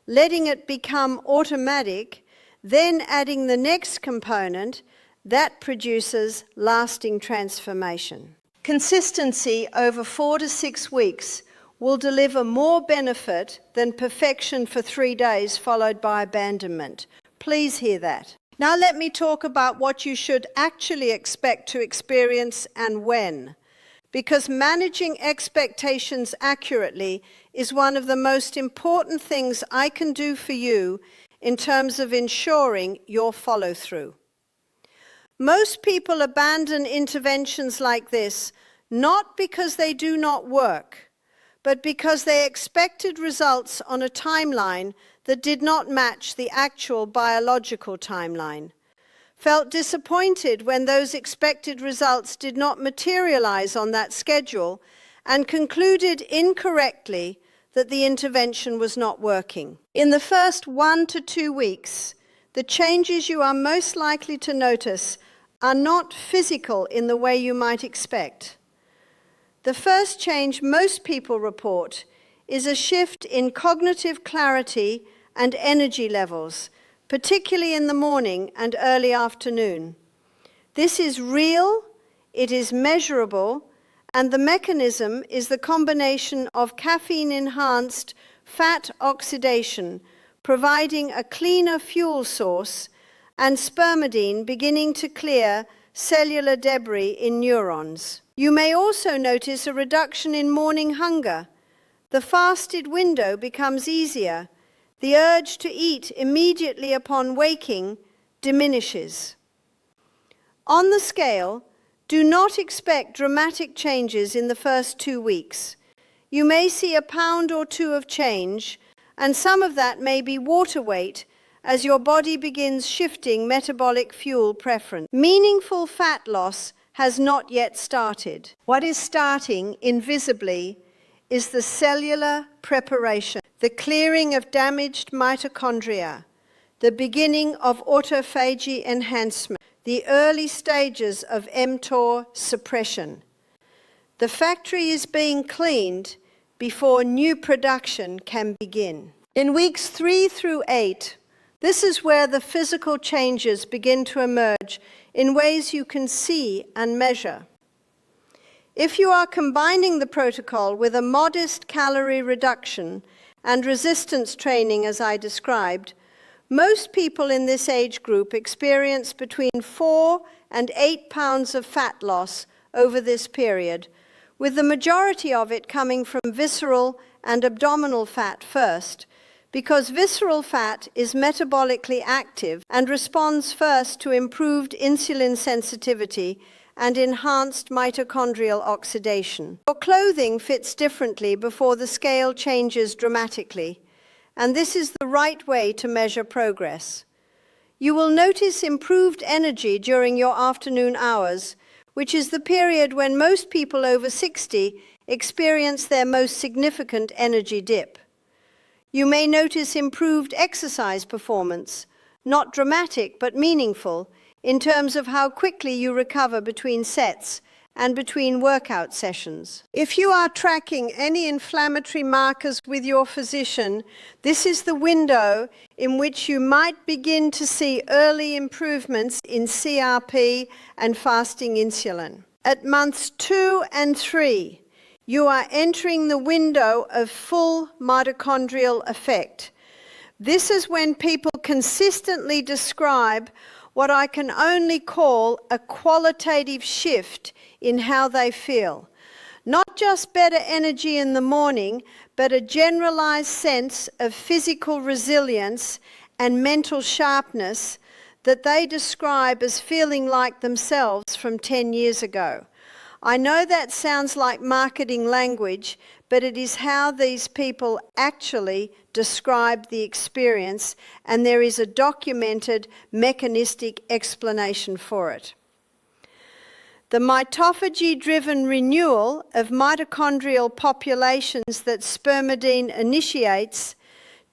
letting it become automatic, then adding the next component, that produces lasting transformation. Consistency over 4 to 6 weeks will deliver more benefit than perfection for 3 days followed by abandonment. Please hear that. Now let me talk about what you should actually expect to experience and when, because managing expectations accurately is one of the most important things I can do for you in terms of ensuring your follow-through. Most people abandon interventions like this not because they do not work, but because they expected results on a timeline that did not match the actual biological timeline, felt disappointed when those expected results did not materialize on that schedule, and concluded incorrectly that the intervention was not working. In the first 1 to 2 weeks, the changes you are most likely to notice are not physical in the way you might expect. The first change most people report is a shift in cognitive clarity and energy levels, particularly in the morning and early afternoon. This is real, it is measurable, and the mechanism is the combination of caffeine-enhanced fat oxidation, providing a cleaner fuel source, and spermidine beginning to clear cellular debris in neurons. You may also notice a reduction in morning hunger. The fasted window becomes easier. The urge to eat immediately upon waking diminishes. On the scale, do not expect dramatic changes in the first 2 weeks. You may see a pound or two of change, and some of that may be water weight as your body begins shifting metabolic fuel preference. Meaningful fat loss has not yet started. What is starting invisibly is the cellular preparation, the clearing of damaged mitochondria, the beginning of autophagy enhancement, the early stages of mTOR suppression. The factory is being cleaned before new production can begin. In weeks 3 through 8, this is where the physical changes begin to emerge in ways you can see and measure. If you are combining the protocol with a modest calorie reduction and resistance training as I described, most people in this age group experience between 4 and 8 pounds of fat loss over this period, with the majority of it coming from visceral and abdominal fat first, because visceral fat is metabolically active and responds first to improved insulin sensitivity and enhanced mitochondrial oxidation. Your clothing fits differently before the scale changes dramatically, and this is the right way to measure progress. You will notice improved energy during your afternoon hours, which is the period when most people over 60 experience their most significant energy dip. You may notice improved exercise performance, not dramatic but meaningful, in terms of how quickly you recover between sets and between workout sessions. If you are tracking any inflammatory markers with your physician, this is the window in which you might begin to see early improvements in CRP and fasting insulin. At months 2 and 3, you are entering the window of full mitochondrial effect. This is when people consistently describe what I can only call a qualitative shift in how they feel. Not just better energy in the morning, but a generalized sense of physical resilience and mental sharpness that they describe as feeling like themselves from 10 years ago. I know that sounds like marketing language, but it is how these people actually describe the experience, and there is a documented mechanistic explanation for it. The mitophagy-driven renewal of mitochondrial populations that spermidine initiates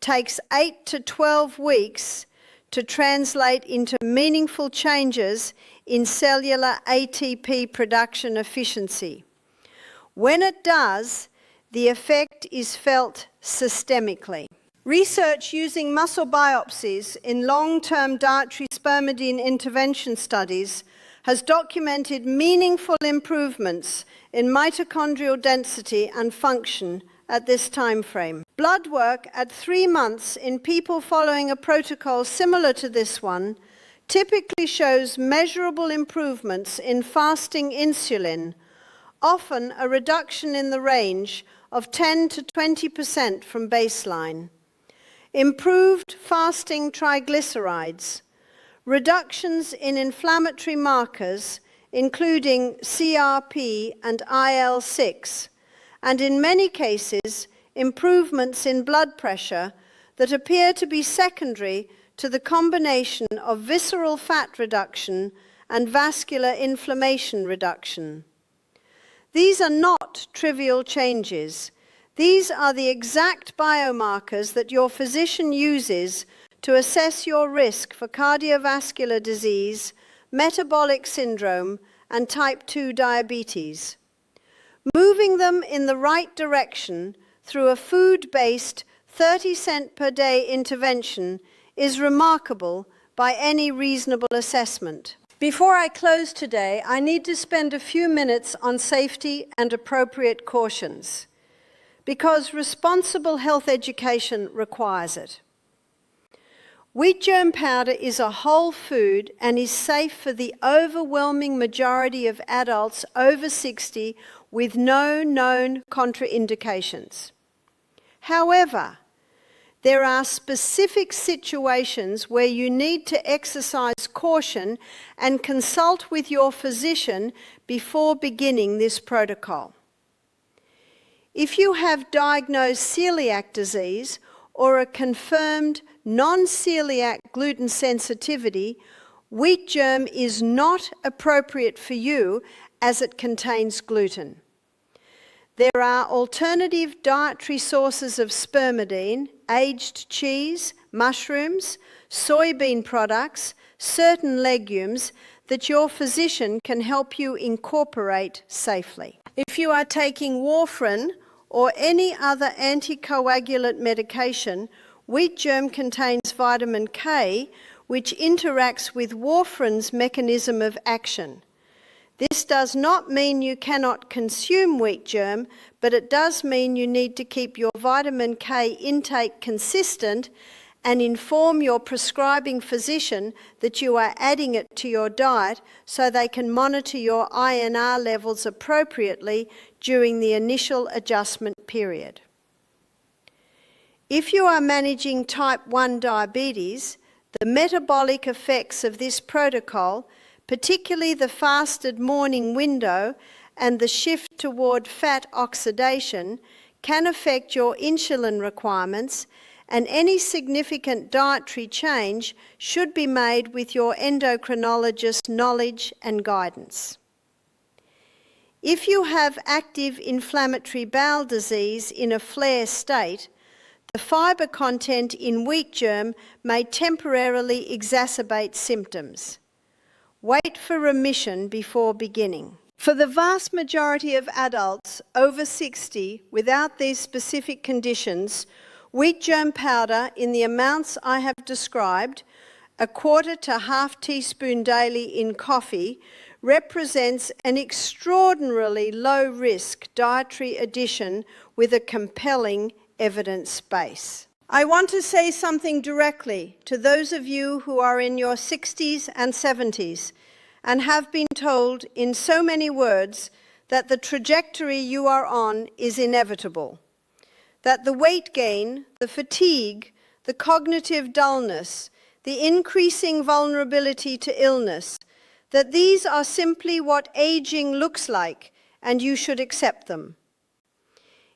takes 8 to 12 weeks to translate into meaningful changes in cellular ATP production efficiency. When it does, the effect is felt systemically. Research using muscle biopsies in long-term dietary spermidine intervention studies has documented meaningful improvements in mitochondrial density and function at this time frame. Blood work at 3 months in people following a protocol similar to this one typically shows measurable improvements in fasting insulin, often a reduction in the range of 10 to 20% from baseline. Improved fasting triglycerides, reductions in inflammatory markers, including CRP and IL-6, and in many cases, improvements in blood pressure that appear to be secondary to the combination of visceral fat reduction and vascular inflammation reduction. These are not trivial changes. These are the exact biomarkers that your physician uses to assess your risk for cardiovascular disease, metabolic syndrome, and type 2 diabetes. Moving them in the right direction through a food-based 30-cent per day intervention is remarkable by any reasonable assessment. Before I close today, I need to spend a few minutes on safety and appropriate cautions, because responsible health education requires it. Wheat germ powder is a whole food and is safe for the overwhelming majority of adults over 60 with no known contraindications. However, there are specific situations where you need to exercise caution and consult with your physician before beginning this protocol. If you have diagnosed celiac disease or a confirmed non-celiac gluten sensitivity, wheat germ is not appropriate for you as it contains gluten. There are alternative dietary sources of spermidine, aged cheese, mushrooms, soybean products, certain legumes that your physician can help you incorporate safely. If you are taking warfarin or any other anticoagulant medication, wheat germ contains vitamin K, which interacts with warfarin's mechanism of action. This does not mean you cannot consume wheat germ, but it does mean you need to keep your vitamin K intake consistent and inform your prescribing physician that you are adding it to your diet so they can monitor your INR levels appropriately during the initial adjustment period. If you are managing type 1 diabetes, the metabolic effects of this protocol, particularly the fasted morning window and the shift toward fat oxidation, can affect your insulin requirements, and any significant dietary change should be made with your endocrinologist's knowledge and guidance. If you have active inflammatory bowel disease in a flare state, the fibre content in wheat germ may temporarily exacerbate symptoms. Wait for remission before beginning. For the vast majority of adults over 60 without these specific conditions, wheat germ powder in the amounts I have described, a quarter to half teaspoon daily in coffee, represents an extraordinarily low-risk dietary addition with a compelling evidence base. I want to say something directly to those of you who are in your 60s and 70s and have been told in so many words that the trajectory you are on is inevitable, that the weight gain, the fatigue, the cognitive dullness, the increasing vulnerability to illness, that these are simply what aging looks like and you should accept them.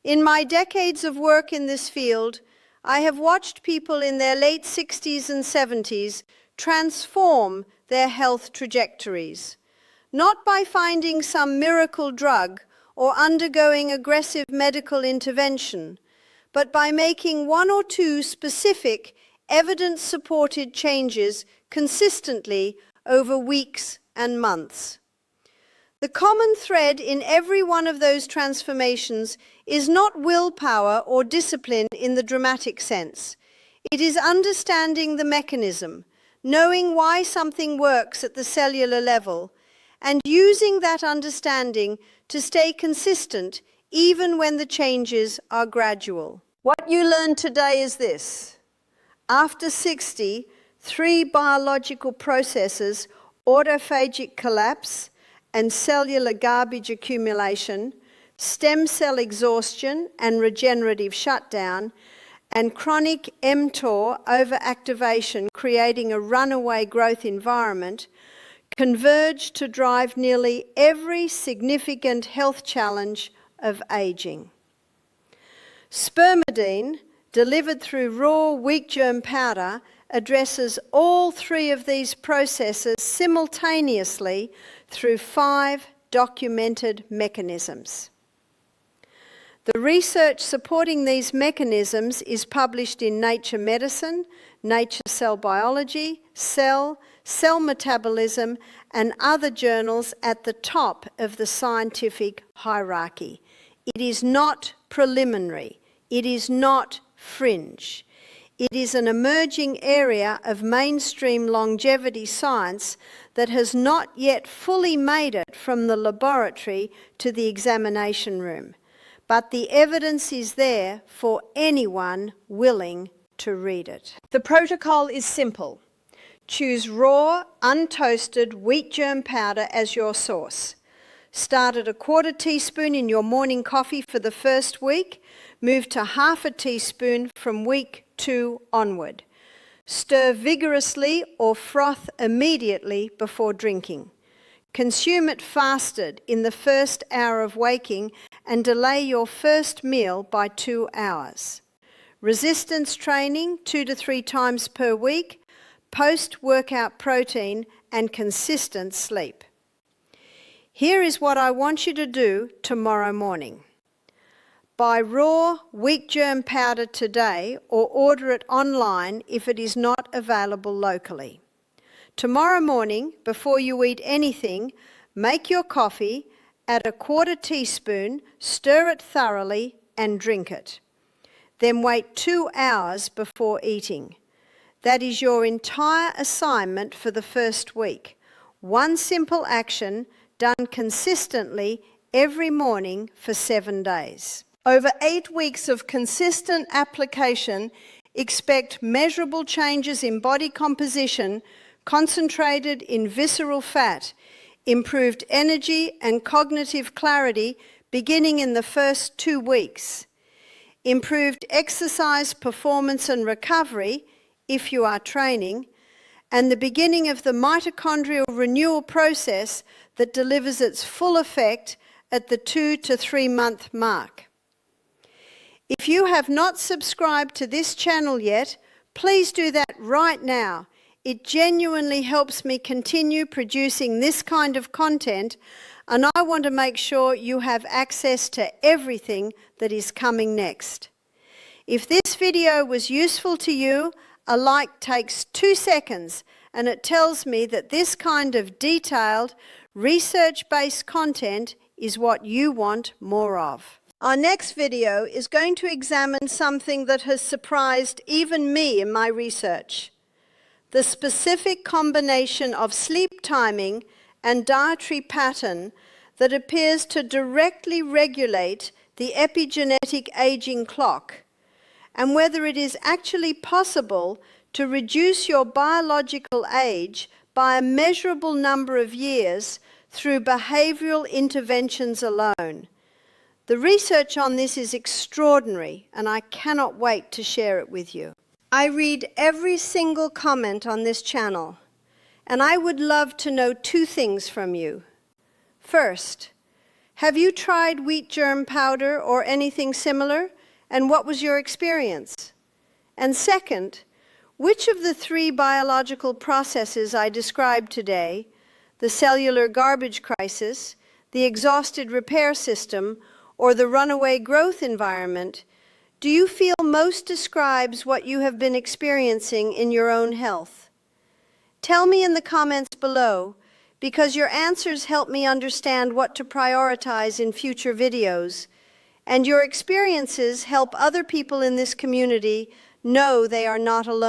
In my decades of work in this field, I have watched people in their late 60s and 70s transform their health trajectories, not by finding some miracle drug or undergoing aggressive medical intervention, but by making one or two specific evidence-supported changes consistently over weeks and months. The common thread in every one of those transformations is not willpower or discipline in the dramatic sense. It is understanding the mechanism, knowing why something works at the cellular level, and using that understanding to stay consistent even when the changes are gradual. What you learned today is this. After 60, 3 biological processes, autophagic collapse and cellular garbage accumulation, stem cell exhaustion and regenerative shutdown, and chronic mTOR overactivation creating a runaway growth environment, converge to drive nearly every significant health challenge of aging. Spermidine, delivered through raw wheat germ powder, addresses all 3 of these processes simultaneously through 5 documented mechanisms. The research supporting these mechanisms is published in Nature Medicine, Nature Cell Biology, Cell Metabolism, and other journals at the top of the scientific hierarchy. It is not preliminary. It is not fringe. It is an emerging area of mainstream longevity science that has not yet fully made it from the laboratory to the examination room. But the evidence is there for anyone willing to read it. The protocol is simple. Choose raw, untoasted wheat germ powder as your source. Start at 1/4 teaspoon in your morning coffee for the first week. Move to 1/2 teaspoon from week 2 onward. Stir vigorously or froth immediately before drinking. Consume it fasted in the first hour of waking and delay your first meal by 2 hours. Resistance training 2 to 3 times per week, post-workout protein, and consistent sleep. Here is what I want you to do tomorrow morning. Buy raw wheat germ powder today or order it online if it is not available locally. Tomorrow morning, before you eat anything, make your coffee, add 1/4 teaspoon, stir it thoroughly, and drink it. Then wait 2 hours before eating. That is your entire assignment for the first week. One simple action done consistently every morning for 7 days. Over 8 weeks of consistent application, expect measurable changes in body composition concentrated in visceral fat, improved energy and cognitive clarity beginning in the first 2 weeks, improved exercise performance and recovery if you are training, and the beginning of the mitochondrial renewal process that delivers its full effect at the 2 to 3 month mark. If you have not subscribed to this channel yet, please do that right now. It genuinely helps me continue producing this kind of content, and I want to make sure you have access to everything that is coming next. If this video was useful to you, a like takes 2 seconds, and it tells me that this kind of detailed, research-based content is what you want more of. Our next video is going to examine something that has surprised even me in my research: the specific combination of sleep timing and dietary pattern that appears to directly regulate the epigenetic aging clock, and whether it is actually possible to reduce your biological age by a measurable number of years through behavioral interventions alone. The research on this is extraordinary, and I cannot wait to share it with you. I read every single comment on this channel, and I would love to know 2 things from you. First, have you tried wheat germ powder or anything similar, and what was your experience? And second, which of the 3 biological processes I described today, the cellular garbage crisis, the exhausted repair system, or the runaway growth environment, do you feel most describes what you have been experiencing in your own health? Tell me in the comments below, because your answers help me understand what to prioritize in future videos, and your experiences help other people in this community know they are not alone.